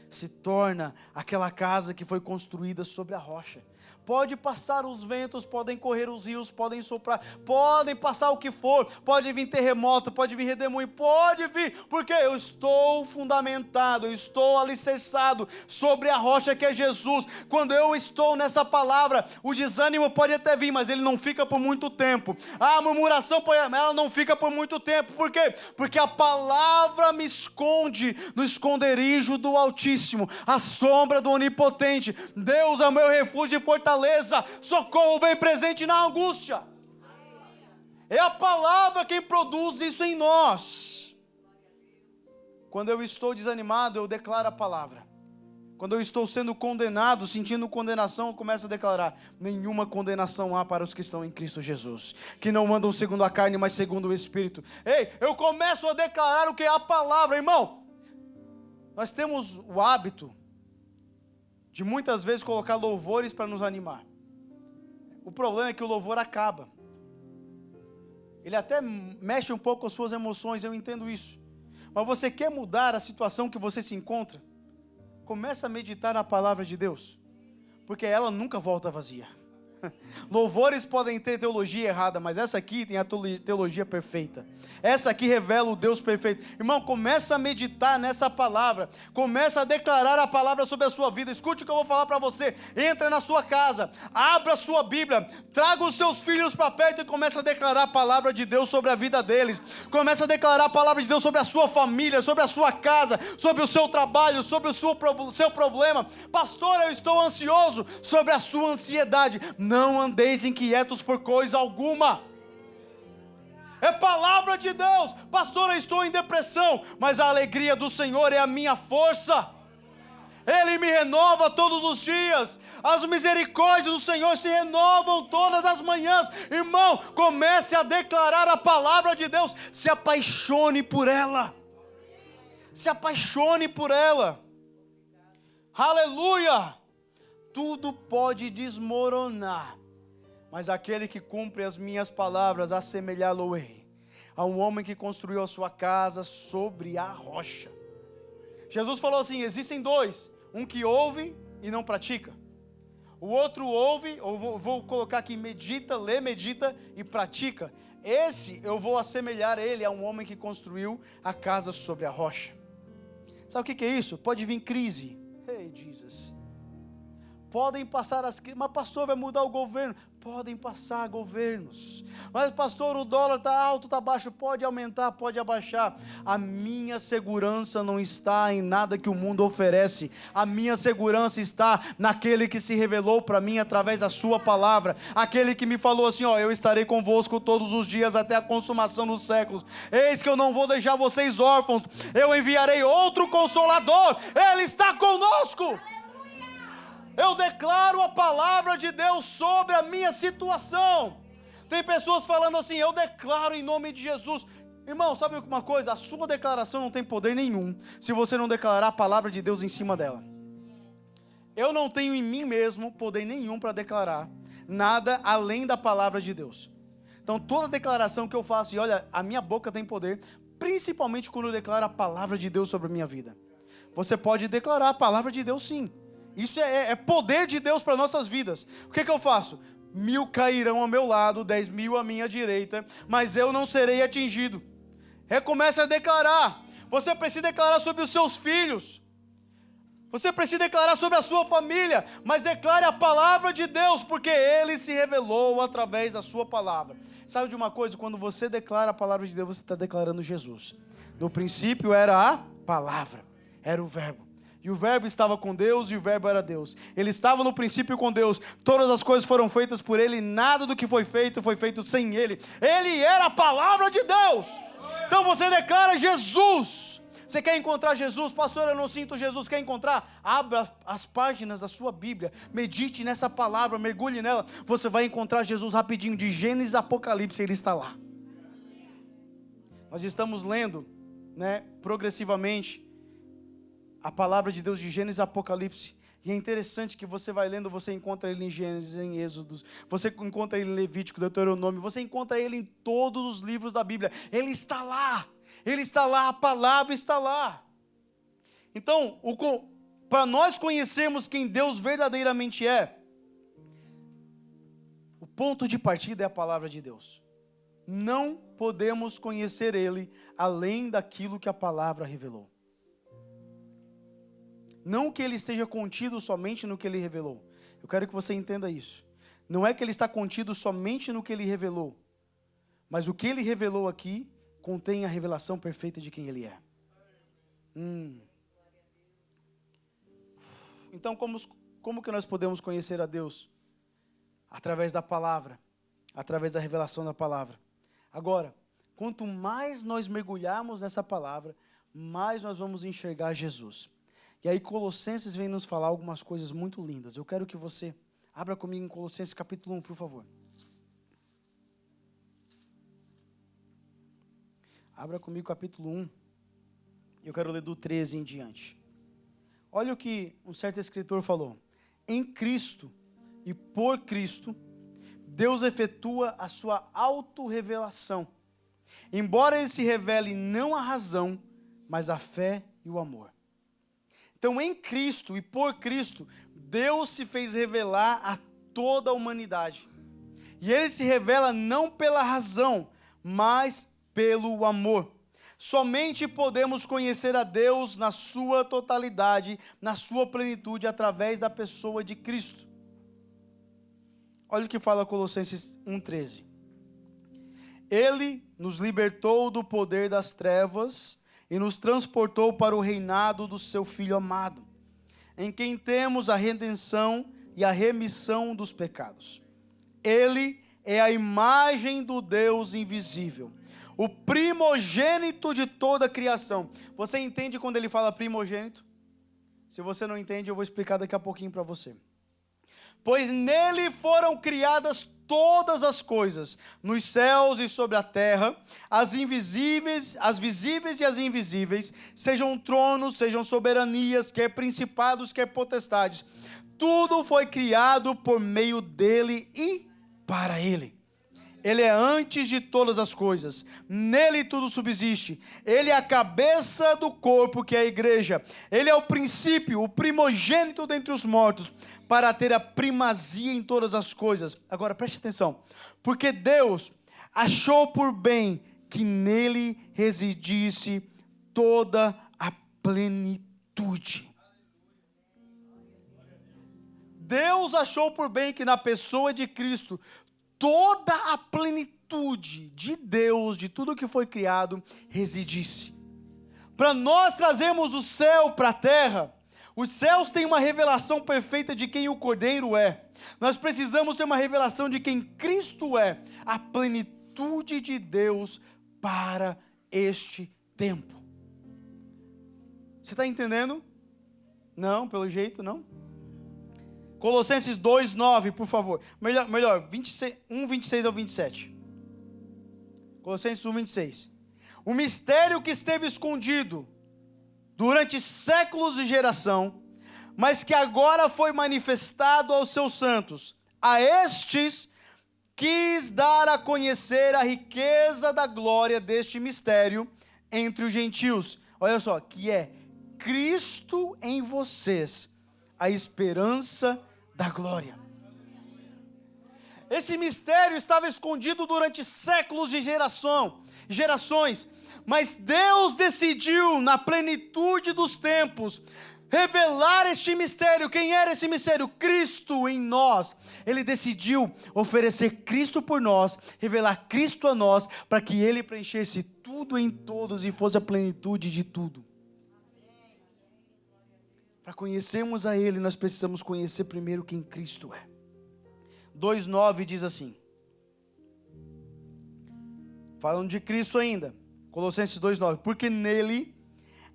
Se torna aquela casa que foi construída sobre a rocha. Pode passar os ventos, podem correr os rios, podem soprar, podem passar o que for, pode vir terremoto, pode vir redemoinho, pode vir, porque eu estou fundamentado, eu estou alicerçado sobre a rocha que é Jesus. Quando eu estou nessa palavra, o desânimo pode até vir, mas ele não fica por muito tempo. A murmuração, ela não fica por muito tempo. Por quê? Porque a palavra me esconde no esconderijo do Altíssimo, a sombra do Onipotente. Deus é o meu refúgio e fortaleza, socorro bem presente na angústia. É a palavra quem produz isso em nós. Quando eu estou desanimado, eu declaro a palavra. Quando eu estou sendo condenado, sentindo condenação, eu começo a declarar: nenhuma condenação há para os que estão em Cristo Jesus, que não andam segundo a carne, mas segundo o Espírito. Ei, eu começo a declarar o que é a palavra, irmão. Nós temos o hábito de muitas vezes colocar louvores para nos animar. O problema é que o louvor acaba. Ele até mexe um pouco com as suas emoções, eu entendo isso. Mas você quer mudar a situação que você se encontra? Começa a meditar na palavra de Deus, porque ela nunca volta vazia. Louvores podem ter teologia errada, mas essa aqui tem a teologia perfeita. Essa aqui revela o Deus perfeito. Irmão, começa a meditar nessa palavra. Começa a declarar a palavra sobre a sua vida. Escute o que eu vou falar para você. Entra na sua casa, abra a sua Bíblia, traga os seus filhos para perto e começa a declarar a palavra de Deus sobre a vida deles. Começa a declarar a palavra de Deus sobre a sua família, sobre a sua casa, sobre o seu trabalho, sobre o seu problema. Pastor, eu estou ansioso. Sobre a sua ansiedade. Não andeis inquietos por coisa alguma. É palavra de Deus. Pastor, eu estou em depressão, mas a alegria do Senhor é a minha força. Ele me renova todos os dias. As misericórdias do Senhor se renovam todas as manhãs. Irmão, comece a declarar a palavra de Deus. Se apaixone por ela. Se apaixone por ela. Aleluia. Tudo pode desmoronar, mas aquele que cumpre as minhas palavras, assemelhá-lo-ei a um homem que construiu a sua casa sobre a rocha. Jesus falou assim: existem dois, um que ouve e não pratica. O outro ouve, ou vou colocar aqui, medita, lê, medita e pratica. Esse eu vou assemelhar ele a um homem que construiu a casa sobre a rocha. Sabe o que é isso? Pode vir crise. Hey, Jesus. Podem passar as crises, mas pastor, vai mudar o governo. Podem passar governos. Mas pastor, o dólar está alto, está baixo. Pode aumentar, pode abaixar. A minha segurança não está em nada que o mundo oferece. A minha segurança está naquele que se revelou para mim através da sua palavra. Aquele que me falou assim: ó, eu estarei convosco todos os dias até a consumação dos séculos. Eis que eu não vou deixar vocês órfãos. Eu enviarei outro Consolador. Ele está conosco. Eu declaro a palavra de Deus sobre a minha situação. Tem pessoas falando assim: eu declaro em nome de Jesus. Irmão, sabe uma coisa? A sua declaração não tem poder nenhum se você não declarar a palavra de Deus em cima dela. Eu não tenho em mim mesmo poder nenhum para declarar nada além da palavra de Deus. Então toda declaração que eu faço, e olha, a minha boca tem poder, principalmente quando eu declaro a palavra de Deus sobre a minha vida. Você pode declarar a palavra de Deus, sim. Isso é poder de Deus para nossas vidas. O que eu faço? 1000 cairão ao meu lado, 10.000 à minha direita, mas eu não serei atingido. Recomece a declarar. Você precisa declarar sobre os seus filhos. Você precisa declarar sobre a sua família, mas declare a palavra de Deus, porque Ele se revelou através da sua palavra. Sabe de uma coisa? Quando você declara a palavra de Deus, você está declarando Jesus. No princípio era a palavra, era o verbo. E o verbo estava com Deus e o verbo era Deus. Ele estava no princípio com Deus. Todas as coisas foram feitas por Ele. Nada do que foi feito sem Ele. Ele era a palavra de Deus. Então você declara Jesus. Você quer encontrar Jesus? Pastor, eu não sinto Jesus. Quer encontrar? Abra as páginas da sua Bíblia. Medite nessa palavra. Mergulhe nela. Você vai encontrar Jesus rapidinho. De Gênesis a Apocalipse, Ele está lá. Nós estamos lendo, progressivamente, a palavra de Deus de Gênesis a Apocalipse. E é interessante que você vai lendo, você encontra ele em Gênesis, em Êxodo, você encontra ele em Levítico, Deuteronômio, você encontra ele em todos os livros da Bíblia. Ele está lá, a palavra está lá. Então, para nós conhecermos quem Deus verdadeiramente é, ponto de partida é a palavra de Deus. Não podemos conhecer Ele além daquilo que a palavra revelou. Não que Ele esteja contido somente no que Ele revelou. Eu quero que você entenda isso. Não é que Ele está contido somente no que Ele revelou, mas o que Ele revelou aqui contém a revelação perfeita de quem Ele é. Então, como que nós podemos conhecer a Deus? Através da palavra, através da revelação da palavra. Agora, quanto mais nós mergulharmos nessa palavra, mais nós vamos enxergar Jesus. E aí Colossenses vem nos falar algumas coisas muito lindas. Eu quero que você abra comigo em Colossenses capítulo 1, por favor. Abra comigo capítulo 1. Eu quero ler do 13 em diante. Olha o que um certo escritor falou. Em Cristo e por Cristo, Deus efetua a sua autorrevelação. Embora Ele se revele não a razão, mas a fé e o amor. Então, em Cristo e por Cristo, Deus se fez revelar a toda a humanidade. E Ele se revela não pela razão, mas pelo amor. Somente podemos conhecer a Deus na sua totalidade, na sua plenitude, através da pessoa de Cristo. Olha o que fala Colossenses 1,13. Ele nos libertou do poder das trevas e nos transportou para o reinado do seu Filho amado, em quem temos a redenção e a remissão dos pecados. Ele é a imagem do Deus invisível, o primogênito de toda a criação. Você entende quando ele fala primogênito? Se você não entende, eu vou explicar daqui a pouquinho para você. Pois nele foram criadas todas as coisas, nos céus e sobre a terra, as invisíveis, as visíveis e as invisíveis, sejam tronos, sejam soberanias, quer principados, quer potestades. Tudo foi criado por meio dele e para ele. Ele é antes de todas as coisas, nele tudo subsiste. Ele é a cabeça do corpo, que é a igreja. Ele é o princípio, o primogênito dentre os mortos, para ter a primazia em todas as coisas. Agora preste atenção, porque Deus achou por bem que nele residisse toda a plenitude. Deus achou por bem que na pessoa de Cristo toda a plenitude de Deus, de tudo que foi criado, residisse. Para nós trazermos o céu para a terra, os céus têm uma revelação perfeita de quem o Cordeiro é. Nós precisamos ter uma revelação de quem Cristo é, a plenitude de Deus para este tempo. Você está entendendo? Não, pelo jeito não. Colossenses 2:9, por favor. Melhor 1:26 ao 27. Colossenses 1:26. O mistério que esteve escondido durante séculos de geração, mas que agora foi manifestado aos seus santos. A estes quis dar a conhecer a riqueza da glória deste mistério entre os gentios. Olha só, que é Cristo em vocês, a esperança da glória. Esse mistério estava escondido durante séculos de gerações, mas Deus decidiu, na plenitude dos tempos, revelar este mistério. Quem era esse mistério? Cristo em nós. Ele decidiu oferecer Cristo por nós, revelar Cristo a nós, para que Ele preenchesse tudo em todos e fosse a plenitude de tudo. Para conhecermos a Ele, nós precisamos conhecer primeiro quem Cristo é. 2:9 diz assim, falando de Cristo ainda, Colossenses 2:9, porque nele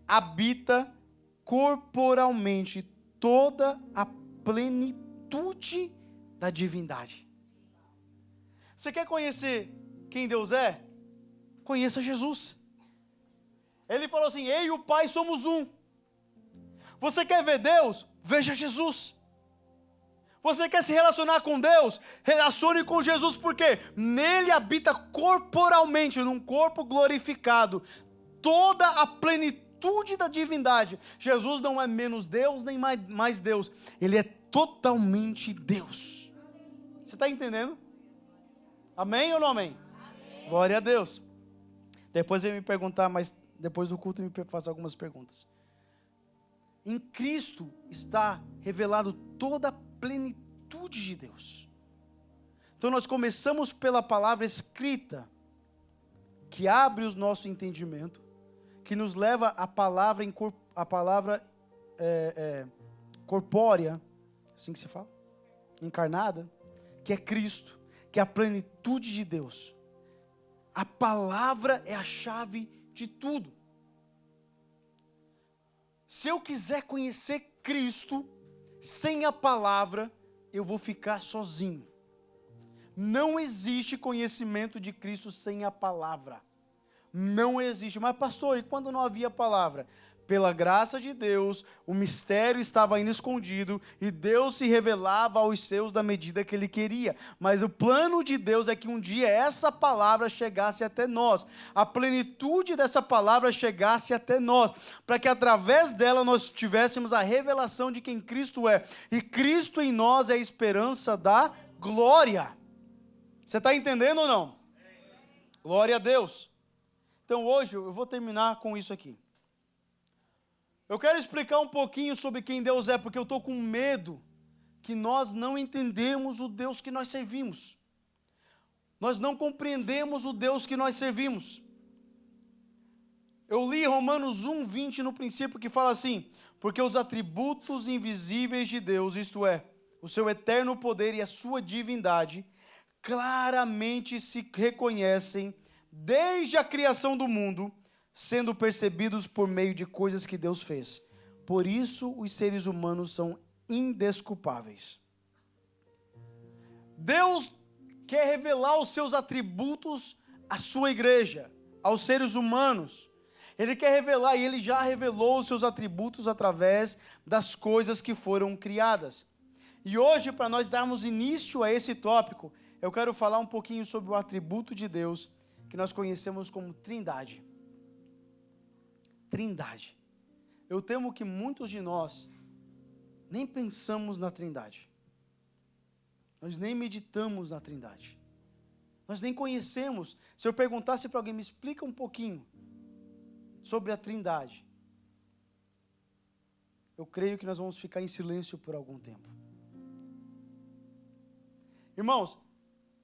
habita corporalmente toda a plenitude da divindade. Você quer conhecer quem Deus é? Conheça Jesus. Ele falou assim, eu e o Pai somos um. Você quer ver Deus? Veja Jesus. Você quer se relacionar com Deus? Relacione com Jesus, porque nele habita corporalmente, num corpo glorificado, toda a plenitude da divindade. Jesus não é menos Deus, nem mais Deus. Ele é totalmente Deus. Você está entendendo? Amém ou não amém? Amém. Glória a Deus. Depois ele me perguntar, mas depois do culto me faz algumas perguntas. Em Cristo está revelado toda a plenitude de Deus. Então nós começamos pela palavra escrita, que abre o nosso entendimento, que nos leva à palavra, corpórea, assim que se fala, encarnada, que é Cristo, que é a plenitude de Deus. A palavra é a chave de tudo. Se eu quiser conhecer Cristo, sem a palavra, eu vou ficar sozinho. Não existe conhecimento de Cristo sem a palavra. Não existe. Mas pastor, e quando não havia palavra? Pela graça de Deus, o mistério estava ainda escondido e Deus se revelava aos seus da medida que Ele queria. Mas o plano de Deus é que um dia essa palavra chegasse até nós. A plenitude dessa palavra chegasse até nós, para que através dela nós tivéssemos a revelação de quem Cristo é. E Cristo em nós é a esperança da glória. Você está entendendo ou não? Glória a Deus. Então hoje eu vou terminar com isso aqui. Eu quero explicar um pouquinho sobre quem Deus é, porque eu estou com medo que nós não entendemos o Deus que nós servimos. Nós não compreendemos o Deus que nós servimos. Eu li Romanos 1:20 no princípio, que fala assim: porque os atributos invisíveis de Deus, isto é, o seu eterno poder e a sua divindade, claramente se reconhecem desde a criação do mundo, sendo percebidos por meio de coisas que Deus fez. Por isso, os seres humanos são indesculpáveis. Deus quer revelar os seus atributos à sua igreja, aos seres humanos. Ele quer revelar, e Ele já revelou os seus atributos através das coisas que foram criadas. E hoje, para nós darmos início a esse tópico, eu quero falar um pouquinho sobre o atributo de Deus, que nós conhecemos como Trindade. Trindade. Eu temo que muitos de nós nem pensamos na Trindade. Nós nem meditamos na Trindade. Nós nem conhecemos. Se eu perguntasse para alguém, me explica um pouquinho sobre a Trindade, eu creio que nós vamos ficar em silêncio por algum tempo. Irmãos,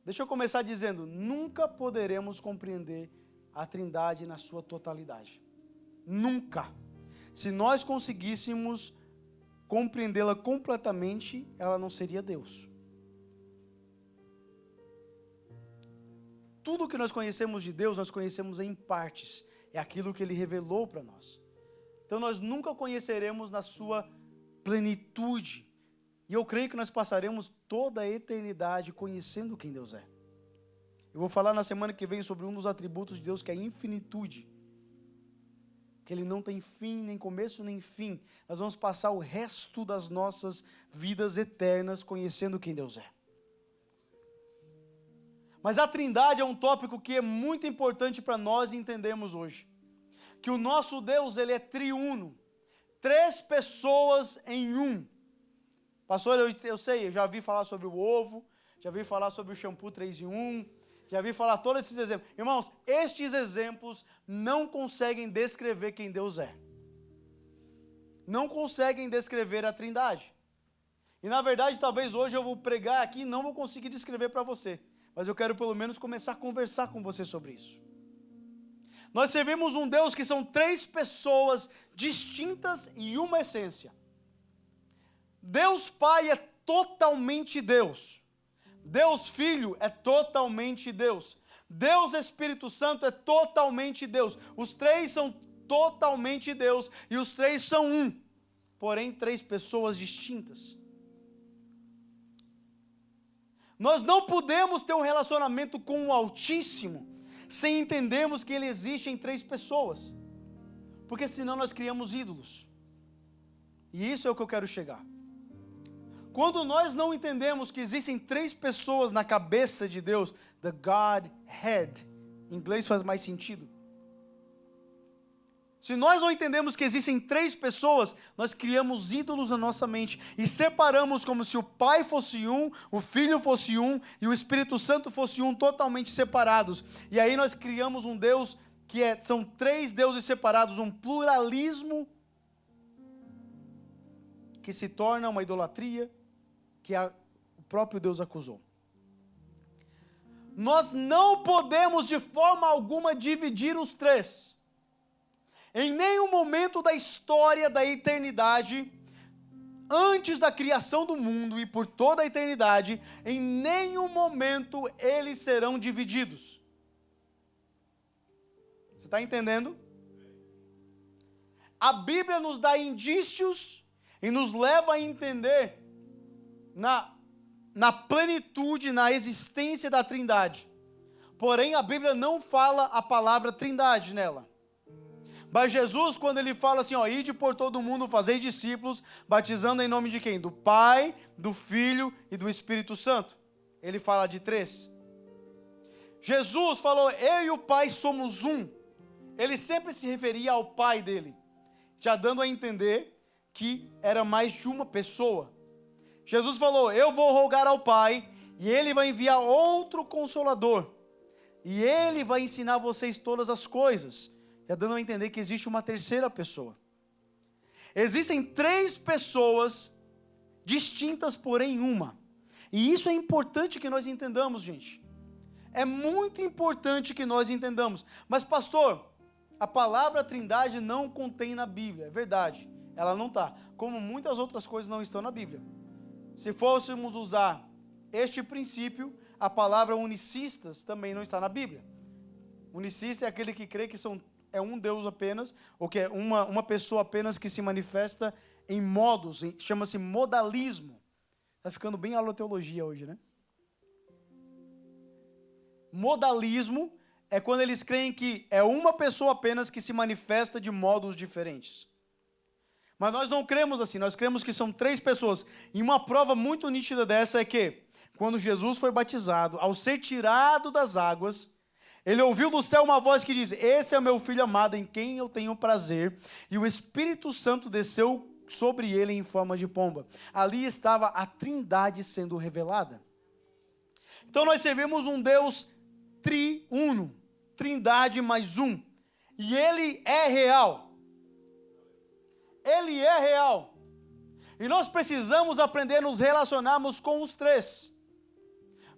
deixa eu começar dizendo, nunca poderemos compreender a Trindade na sua totalidade. Nunca. Se nós conseguíssemos compreendê-la completamente, ela não seria Deus. Tudo que nós conhecemos de Deus, nós conhecemos em partes. É aquilo que Ele revelou para nós. Então nós nunca conheceremos na sua plenitude. E eu creio que nós passaremos toda a eternidade conhecendo quem Deus é. Eu vou falar na semana que vem sobre um dos atributos de Deus, que é a infinitude. Que Ele não tem fim, nem começo, nem fim. Nós vamos passar o resto das nossas vidas eternas conhecendo quem Deus é. Mas a Trindade é um tópico que é muito importante para nós entendermos hoje. Que o nosso Deus, Ele é triuno. 3 pessoas em um. Pastor, eu sei, eu já vi falar sobre o ovo, já vi falar sobre o shampoo 3 em 1, já vi falar todos esses exemplos. Irmãos, estes exemplos não conseguem descrever quem Deus é. Não conseguem descrever a Trindade. E na verdade, talvez hoje eu vou pregar aqui e não vou conseguir descrever para você. Mas eu quero pelo menos começar a conversar com você sobre isso. Nós servimos um Deus que são 3 pessoas distintas e uma essência. Deus Pai é totalmente Deus. Deus Filho é totalmente Deus. Deus Espírito Santo é totalmente Deus. Os 3 são totalmente Deus e os 3 são um. Porém, 3 pessoas distintas. Nós não podemos ter um relacionamento com o Altíssimo sem entendermos que Ele existe em 3 pessoas. Porque senão nós criamos ídolos. E isso é o que eu quero chegar. Quando nós não entendemos que existem 3 pessoas na cabeça de Deus, the Godhead, em inglês faz mais sentido. Se nós não entendemos que existem 3 pessoas, nós criamos ídolos na nossa mente e separamos como se o Pai fosse um, o Filho fosse um e o Espírito Santo fosse um, totalmente separados. E aí nós criamos um Deus que são 3 deuses separados, um pluralismo que se torna uma idolatria que o próprio Deus acusou. Nós não podemos de forma alguma dividir os 3. Em nenhum momento da história da eternidade, antes da criação do mundo e por toda a eternidade, em nenhum momento eles serão divididos. Você está entendendo? A Bíblia nos dá indícios e nos leva a entender na plenitude, na existência da Trindade. Porém, a Bíblia não fala a palavra Trindade nela. Mas Jesus, quando ele fala assim, ide por todo mundo, fazei discípulos, batizando em nome de quem? Do Pai, do Filho e do Espírito Santo. Ele fala de 3. Jesus falou, eu e o Pai somos um. Ele sempre se referia ao Pai dele, já dando a entender que era mais de uma pessoa. Jesus falou, eu vou rogar ao Pai, e Ele vai enviar outro Consolador, e Ele vai ensinar vocês todas as coisas, já dando a entender que existe uma terceira pessoa. Existem 3 pessoas distintas, porém uma. E isso é importante que nós entendamos, gente. É muito importante que nós entendamos. Mas, pastor, a palavra Trindade não contém na Bíblia. É verdade, ela não está. Como muitas outras coisas não estão na Bíblia. Se fôssemos usar este princípio, a palavra unicistas também não está na Bíblia. Unicista é aquele que crê que é um Deus apenas, ou que é uma pessoa apenas que se manifesta em modos, chama-se modalismo. Está ficando bem holoteologia hoje, né? Modalismo é quando eles creem que é uma pessoa apenas que se manifesta de modos diferentes. Mas nós não cremos assim, nós cremos que são 3 pessoas. E uma prova muito nítida dessa é que, quando Jesus foi batizado, ao ser tirado das águas, ele ouviu do céu uma voz que diz, esse é o meu filho amado em quem eu tenho prazer, e o Espírito Santo desceu sobre ele em forma de pomba. Ali estava a Trindade sendo revelada. Então nós servimos um Deus triuno, Trindade mais um, e Ele é real. Ele é real. E nós precisamos aprender a nos relacionarmos com os 3.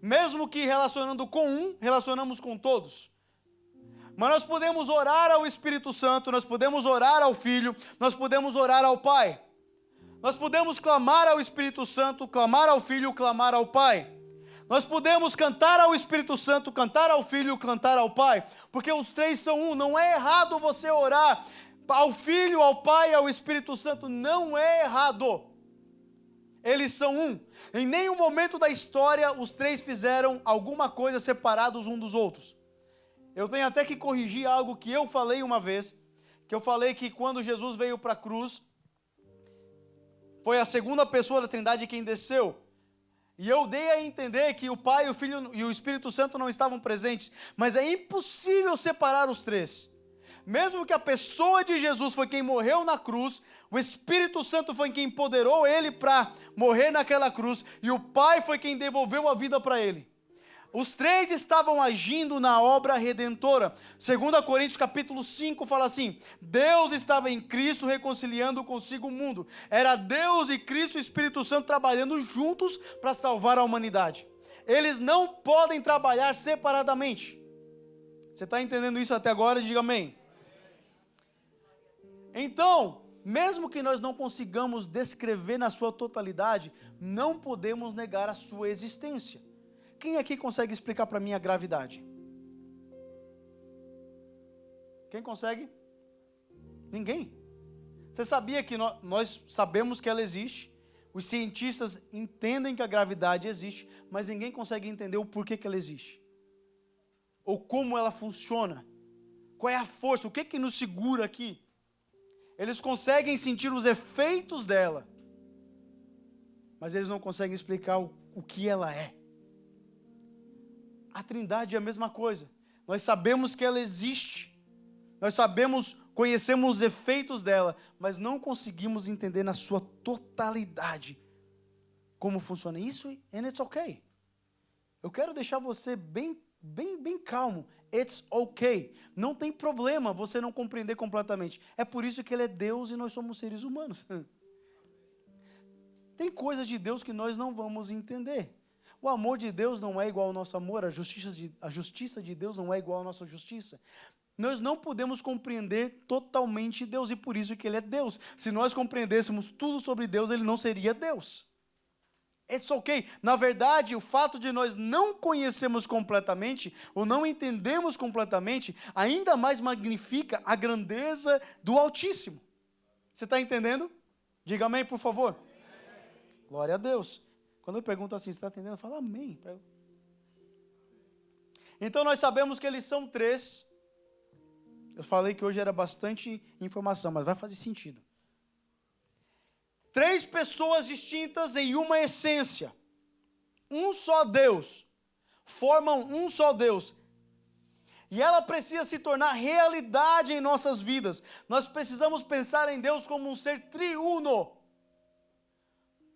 Mesmo que relacionando com um, relacionamos com todos. Mas nós podemos orar ao Espírito Santo, nós podemos orar ao Filho, nós podemos orar ao Pai. Nós podemos clamar ao Espírito Santo, clamar ao Filho, clamar ao Pai. Nós podemos cantar ao Espírito Santo, cantar ao Filho, cantar ao Pai. Porque os 3 são um. Não é errado você orar ao Filho, ao Pai e ao Espírito Santo. Não é errado. Eles são um. Em nenhum momento da história os 3 fizeram alguma coisa separados um dos outros. Eu tenho até que corrigir algo que eu falei uma vez, que eu falei que quando Jesus veio para a cruz, foi a segunda pessoa da Trindade quem desceu. E eu dei a entender que o Pai, o Filho e o Espírito Santo não estavam presentes, mas é impossível separar os 3. Mesmo que a pessoa de Jesus foi quem morreu na cruz, o Espírito Santo foi quem empoderou ele para morrer naquela cruz, e o Pai foi quem devolveu a vida para ele. Os 3 estavam agindo na obra redentora. 2 Coríntios capítulo 5 fala assim, Deus estava em Cristo reconciliando consigo o mundo. Era Deus e Cristo e o Espírito Santo trabalhando juntos para salvar a humanidade. Eles não podem trabalhar separadamente. Você está entendendo isso até agora? Diga amém. Então, mesmo que nós não consigamos descrever na sua totalidade, não podemos negar a sua existência. Quem aqui consegue explicar para mim a gravidade? Quem consegue? Ninguém. Você sabia que nós sabemos que ela existe, os cientistas entendem que a gravidade existe, mas ninguém consegue entender o porquê que ela existe. Ou como ela funciona. Qual é a força, o que nos segura aqui? Eles conseguem sentir os efeitos dela, mas eles não conseguem explicar o que ela é. A Trindade é a mesma coisa. Nós sabemos que ela existe. Nós sabemos conhecemos os efeitos dela, mas não conseguimos entender na sua totalidade como funciona isso, and it's okay. Eu quero deixar você bem calmo. It's okay. Não tem problema você não compreender completamente. É por isso que Ele é Deus e nós somos seres humanos. Tem coisas de Deus que nós não vamos entender. O amor de Deus não é igual ao nosso amor, a justiça de Deus não é igual à nossa justiça. Nós não podemos compreender totalmente Deus, e por isso que Ele é Deus. Se nós compreendêssemos tudo sobre Deus, Ele não seria Deus. It's okay. Na verdade, o fato de nós não conhecermos completamente, ou não entendemos completamente, ainda mais magnifica a grandeza do Altíssimo. Você está entendendo? Diga amém, por favor. Amém. Glória a Deus. Quando eu pergunto assim, você está entendendo? Fala amém. Então nós sabemos que eles são três. Eu falei que hoje era bastante informação, mas vai fazer sentido. Três pessoas distintas em uma essência. Um só Deus. Formam um só Deus. E ela precisa se tornar realidade em nossas vidas. Nós precisamos pensar em Deus como um ser triuno.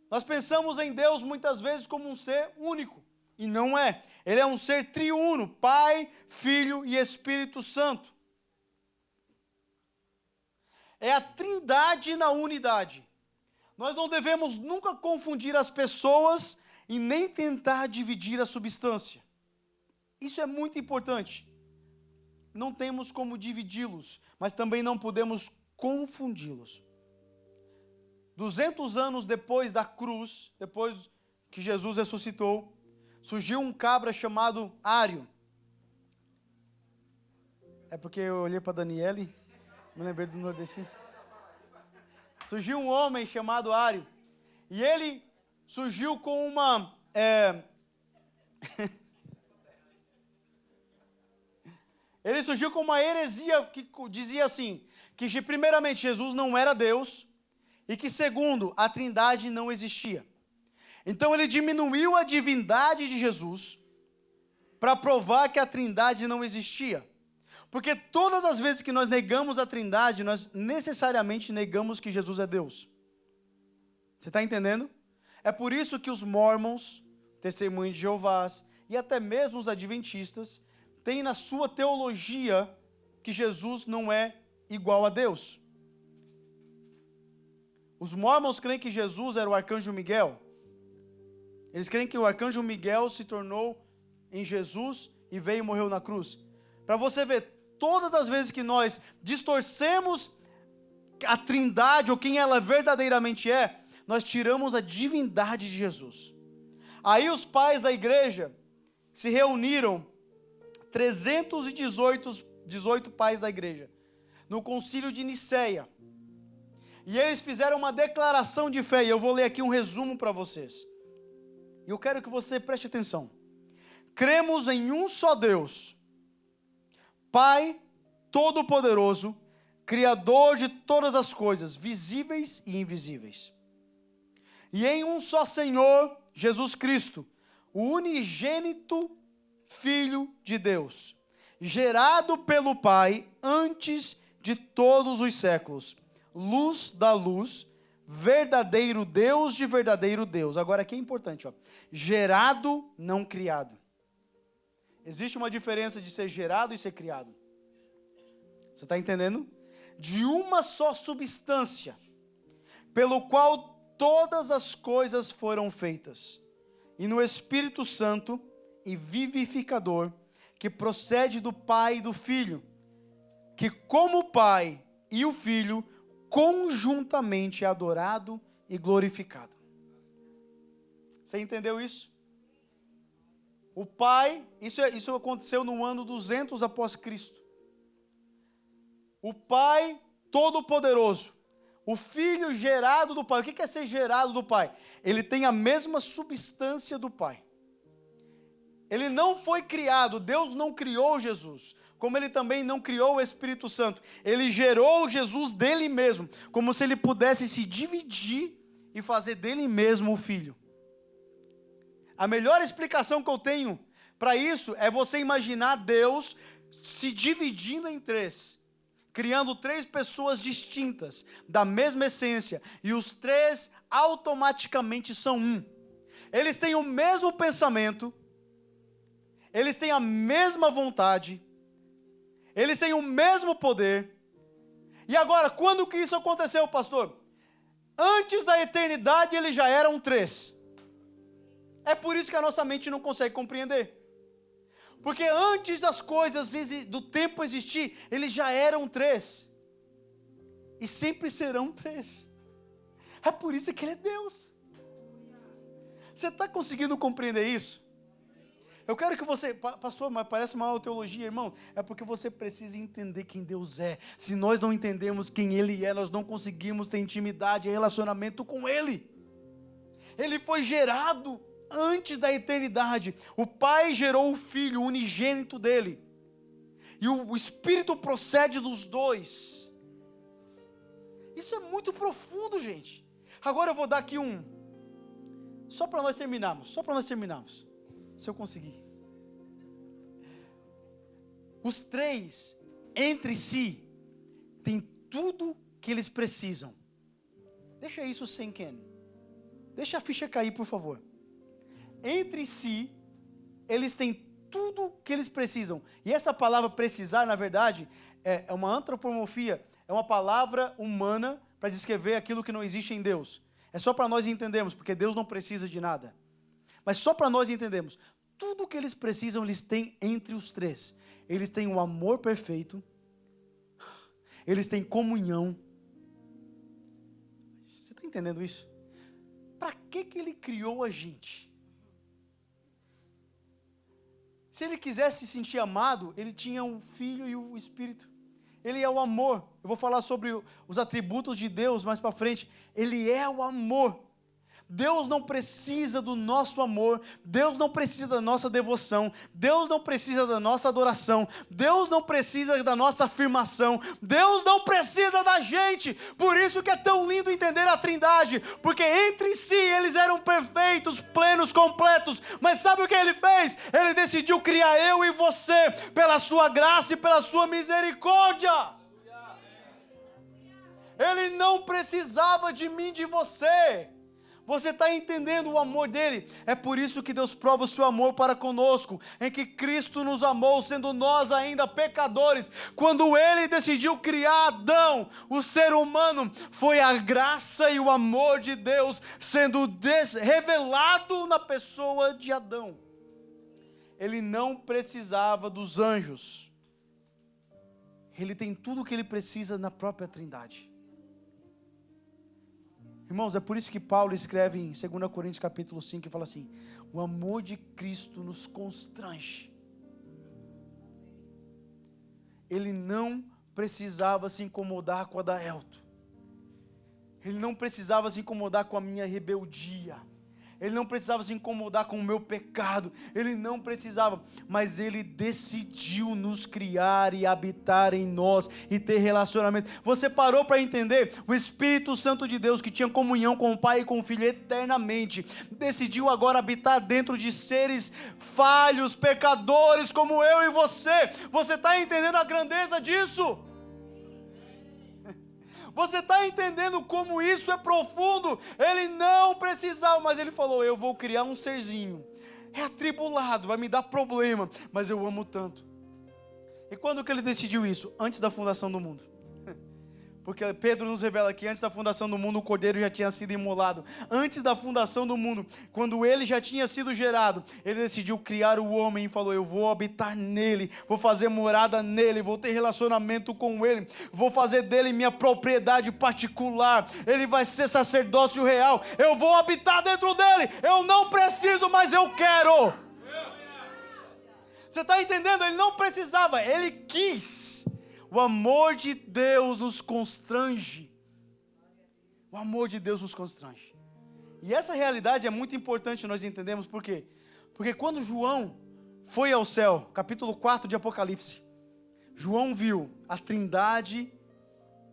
Nós pensamos em Deus muitas vezes como um ser único. E não é. Ele é um ser triuno. Pai, Filho e Espírito Santo. É a trindade na unidade. Nós não devemos nunca confundir as pessoas e nem tentar dividir a substância. Isso é muito importante. Não temos como dividi-los, mas também não podemos confundi-los. 200 anos depois da cruz, depois que Jesus ressuscitou, surgiu um cabra chamado Ário. É porque eu olhei para Daniele, me lembrei do nordestino. Surgiu um homem chamado Ário, e ele surgiu com uma... ele surgiu com uma heresia que dizia assim, que primeiramente Jesus não era Deus, e que segundo, a trindade não existia. Então ele diminuiu a divindade de Jesus, para provar que a trindade não existia. Porque todas as vezes que nós negamos a trindade, nós necessariamente negamos que Jesus é Deus. Você está entendendo? É por isso que os mormons, testemunhos de Jeová e até mesmo os adventistas têm na sua teologia que Jesus não é igual a Deus. Os mormons creem que Jesus era o arcanjo Miguel. Eles creem que o arcanjo Miguel se tornou em Jesus e veio e morreu na cruz. Para você ver, todas as vezes que nós distorcemos a trindade ou quem ela verdadeiramente é, nós tiramos a divindade de Jesus. Aí os pais da igreja se reuniram, 318 pais da igreja, no concílio de Niceia. E eles fizeram uma declaração de fé, e eu vou ler aqui um resumo para vocês. E eu quero que você preste atenção. Cremos em um só Deus, Pai Todo-Poderoso, Criador de todas as coisas, visíveis e invisíveis. E em um só Senhor, Jesus Cristo, o unigênito Filho de Deus, gerado pelo Pai antes de todos os séculos, luz da luz, verdadeiro Deus de verdadeiro Deus. Agora aqui é importante, ó. Gerado, não criado. Existe uma diferença de ser gerado e ser criado. Você está entendendo? De uma só substância, pelo qual todas as coisas foram feitas, e no Espírito Santo e vivificador, que procede do Pai e do Filho, que como o Pai e o Filho, conjuntamente é adorado e glorificado. Você entendeu isso? O Pai, isso aconteceu no ano 200 após Cristo. O Pai Todo-Poderoso, o Filho gerado do Pai. O que é ser gerado do Pai? Ele tem a mesma substância do Pai. Ele não foi criado, Deus não criou Jesus, como Ele também não criou o Espírito Santo. Ele gerou Jesus dele mesmo, como se Ele pudesse se dividir e fazer dele mesmo o Filho. A melhor explicação que eu tenho para isso é você imaginar Deus se dividindo em três. criando 3 pessoas distintas, da mesma essência, e os 3 automaticamente são um. Eles têm o mesmo pensamento, eles têm a mesma vontade, eles têm o mesmo poder. E agora, quando que isso aconteceu, pastor? Antes da eternidade eles já eram 3. É por isso que a nossa mente não consegue compreender. Porque antes das coisas, do tempo existir, eles já eram 3. E sempre serão 3. É por isso que Ele é Deus. Você está conseguindo compreender isso? Eu quero que você, pastor, mas parece uma teologia, irmão. É porque você precisa entender quem Deus é. Se nós não entendemos quem Ele é, nós não conseguimos ter intimidade e relacionamento com Ele. Ele foi gerado antes da eternidade. O Pai gerou o Filho, o unigênito dele. E o Espírito procede dos 2. Isso é muito profundo, gente. Agora eu vou dar aqui só para nós terminarmos. Se eu conseguir. Os 3, entre si, têm tudo que eles precisam. Deixa isso sem Ken. Deixa a ficha cair, por favor. Entre si, eles têm tudo que eles precisam. E essa palavra precisar, na verdade, é uma antropomorfia. É uma palavra humana para descrever aquilo que não existe em Deus. É só para nós entendermos, porque Deus não precisa de nada. Mas só para nós entendermos, tudo o que eles precisam, eles têm entre os 3. Eles têm um amor perfeito, eles têm comunhão. Você está entendendo isso? Para que Ele criou a gente? Se Ele quisesse se sentir amado, Ele tinha o Filho e o Espírito. Ele é o amor. Eu vou falar sobre os atributos de Deus mais para frente. Ele é o amor. Deus não precisa do nosso amor, Deus não precisa da nossa devoção, Deus não precisa da nossa adoração, Deus não precisa da nossa afirmação, Deus não precisa da gente. Por isso que é tão lindo entender a Trindade, porque entre si eles eram perfeitos, plenos, completos. Mas sabe o que Ele fez? Ele decidiu criar eu e você, pela sua graça e pela sua misericórdia. Ele não precisava de mim, de você. Você está entendendo o amor dele? É por isso que Deus prova o seu amor para conosco, em que Cristo nos amou, sendo nós ainda pecadores. Quando Ele decidiu criar Adão, o ser humano, foi a graça e o amor de Deus sendo revelado na pessoa de Adão. Ele não precisava dos anjos. Ele tem tudo o que ele precisa na própria Trindade. Irmãos, é por isso que Paulo escreve em 2 Coríntios capítulo 5 e fala assim: o amor de Cristo nos constrange. Ele não precisava se incomodar com a Daelto. Ele não precisava se incomodar com a minha rebeldia. Ele não precisava se incomodar com o meu pecado. Ele não precisava, mas Ele decidiu nos criar e habitar em nós e ter relacionamento. Você parou para entender? O Espírito Santo de Deus, que tinha comunhão com o Pai e com o Filho eternamente, decidiu agora habitar dentro de seres falhos, pecadores como eu e você. Você está entendendo a grandeza disso? Você está entendendo como isso é profundo? Ele não precisava, mas Ele falou: eu vou criar um serzinho, é atribulado, vai me dar problema, mas eu amo tanto. E quando que Ele decidiu isso? Antes da fundação do mundo. Porque Pedro nos revela que antes da fundação do mundo o Cordeiro já tinha sido imolado. Antes da fundação do mundo, quando ele já tinha sido gerado, Ele decidiu criar o homem e falou: eu vou habitar nele, vou fazer morada nele, vou ter relacionamento com ele, vou fazer dele minha propriedade particular, ele vai ser sacerdócio real, eu vou habitar dentro dele, eu não preciso, mas eu quero. Você está entendendo? Ele não precisava, ele quis. O amor de Deus nos constrange. O amor de Deus nos constrange. E essa realidade é muito importante nós entendermos. Por quê? Porque quando João foi ao céu, capítulo 4 de Apocalipse, João viu a Trindade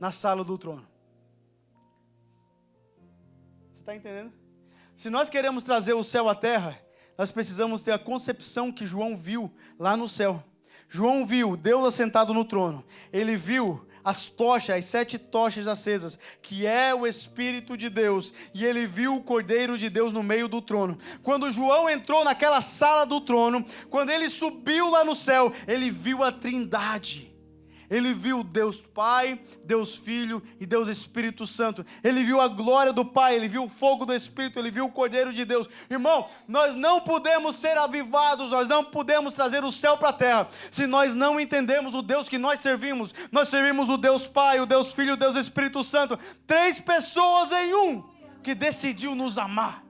na sala do trono. Você está entendendo? Se nós queremos trazer o céu à terra, nós precisamos ter a concepção que João viu lá no céu. João viu Deus assentado no trono. Ele viu as tochas, as 7 tochas acesas, que é o Espírito de Deus, e ele viu o Cordeiro de Deus no meio do trono. Quando João entrou naquela sala do trono, quando ele subiu lá no céu, ele viu a Trindade. Ele viu Deus Pai, Deus Filho e Deus Espírito Santo. Ele viu a glória do Pai, ele viu o fogo do Espírito, ele viu o Cordeiro de Deus. Irmão, nós não podemos ser avivados, nós não podemos trazer o céu para a terra, se nós não entendemos o Deus que nós servimos. Nós servimos o Deus Pai, o Deus Filho, o Deus Espírito Santo. 3 pessoas em um, que decidiu nos amar.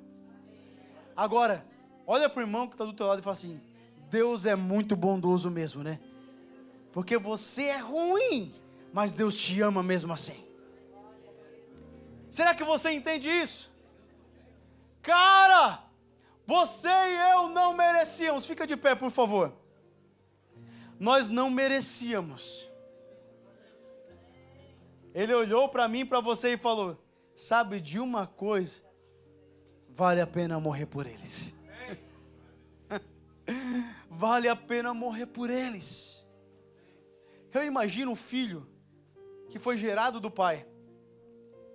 Agora, olha para o irmão que está do teu lado e fala assim: Deus é muito bondoso mesmo, né? Porque você é ruim, mas Deus te ama mesmo assim. Será que você entende isso? Cara, você e eu não merecíamos. Fica de pé, por favor. Nós não merecíamos. Ele olhou para mim e para você e falou: sabe de uma coisa? Vale a pena morrer por eles. Vale a pena morrer por eles. Eu imagino um filho que foi gerado do Pai,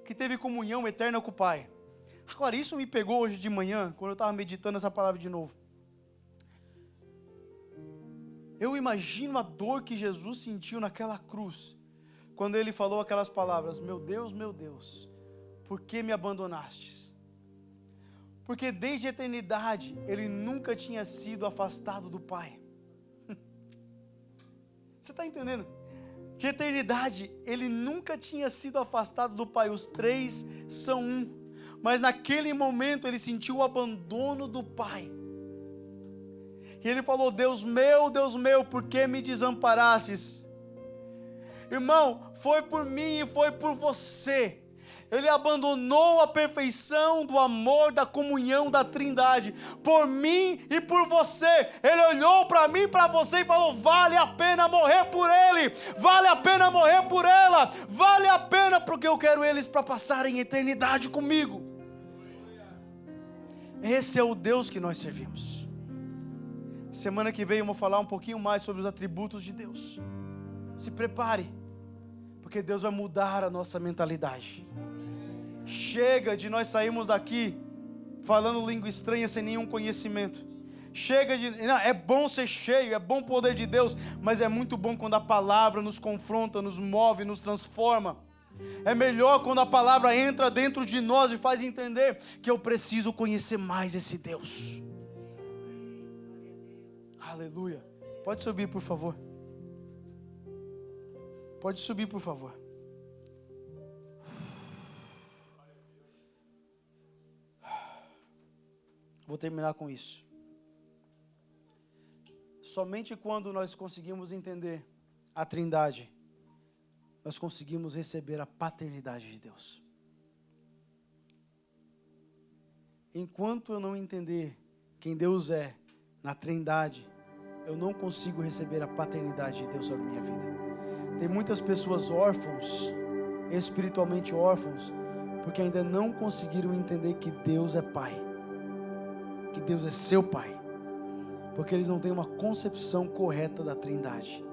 que teve comunhão eterna com o Pai. Agora, isso me pegou hoje de manhã, quando eu estava meditando essa palavra de novo. Eu imagino a dor que Jesus sentiu naquela cruz, quando ele falou aquelas palavras: meu Deus, por que me abandonastes? Porque desde a eternidade, ele nunca tinha sido afastado do Pai. Você está entendendo? De eternidade, ele nunca tinha sido afastado do Pai. Os 3 são um. Mas naquele momento, ele sentiu o abandono do Pai. E ele falou: Deus meu, por que me desamparastes? Irmão, foi por mim e foi por você. Ele abandonou a perfeição do amor, da comunhão, da Trindade, por mim e por você. Ele olhou para mim e para você e falou: vale a pena morrer por ele, vale a pena morrer por ela, vale a pena, porque eu quero eles para passarem eternidade comigo. Esse é o Deus que nós servimos. Semana que vem eu vou falar um pouquinho mais sobre os atributos de Deus. Se prepare, porque Deus vai mudar a nossa mentalidade. Chega de nós sairmos daqui falando língua estranha sem nenhum conhecimento. Chega de... Não, é bom ser cheio, é bom o poder de Deus, mas é muito bom quando a palavra nos confronta, nos move, nos transforma. É melhor quando a palavra entra dentro de nós e faz entender que eu preciso conhecer mais esse Deus. Aleluia. Pode subir, por favor. Pode subir, por favor. Vou terminar com isso. Somente quando nós conseguimos entender a Trindade, nós conseguimos receber a paternidade de Deus. Enquanto eu não entender quem Deus é na Trindade, eu não consigo receber a paternidade de Deus sobre a minha vida. Tem muitas pessoas órfãos, espiritualmente órfãos, porque ainda não conseguiram entender que Deus é Pai, que Deus é seu Pai, porque eles não têm uma concepção correta da Trindade.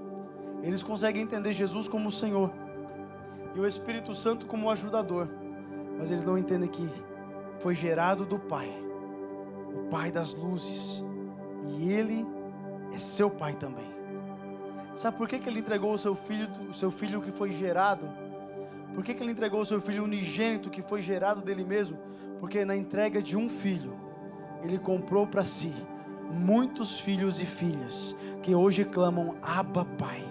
Eles conseguem entender Jesus como o Senhor e o Espírito Santo como o ajudador, mas eles não entendem que foi gerado do Pai, o Pai das luzes, e Ele é seu Pai também. Sabe por que Ele entregou o seu filho que foi gerado? Por que Ele entregou o seu filho unigênito que foi gerado dele mesmo? Porque na entrega de um filho, Ele comprou para si muitos filhos e filhas que hoje clamam: Abba, Pai.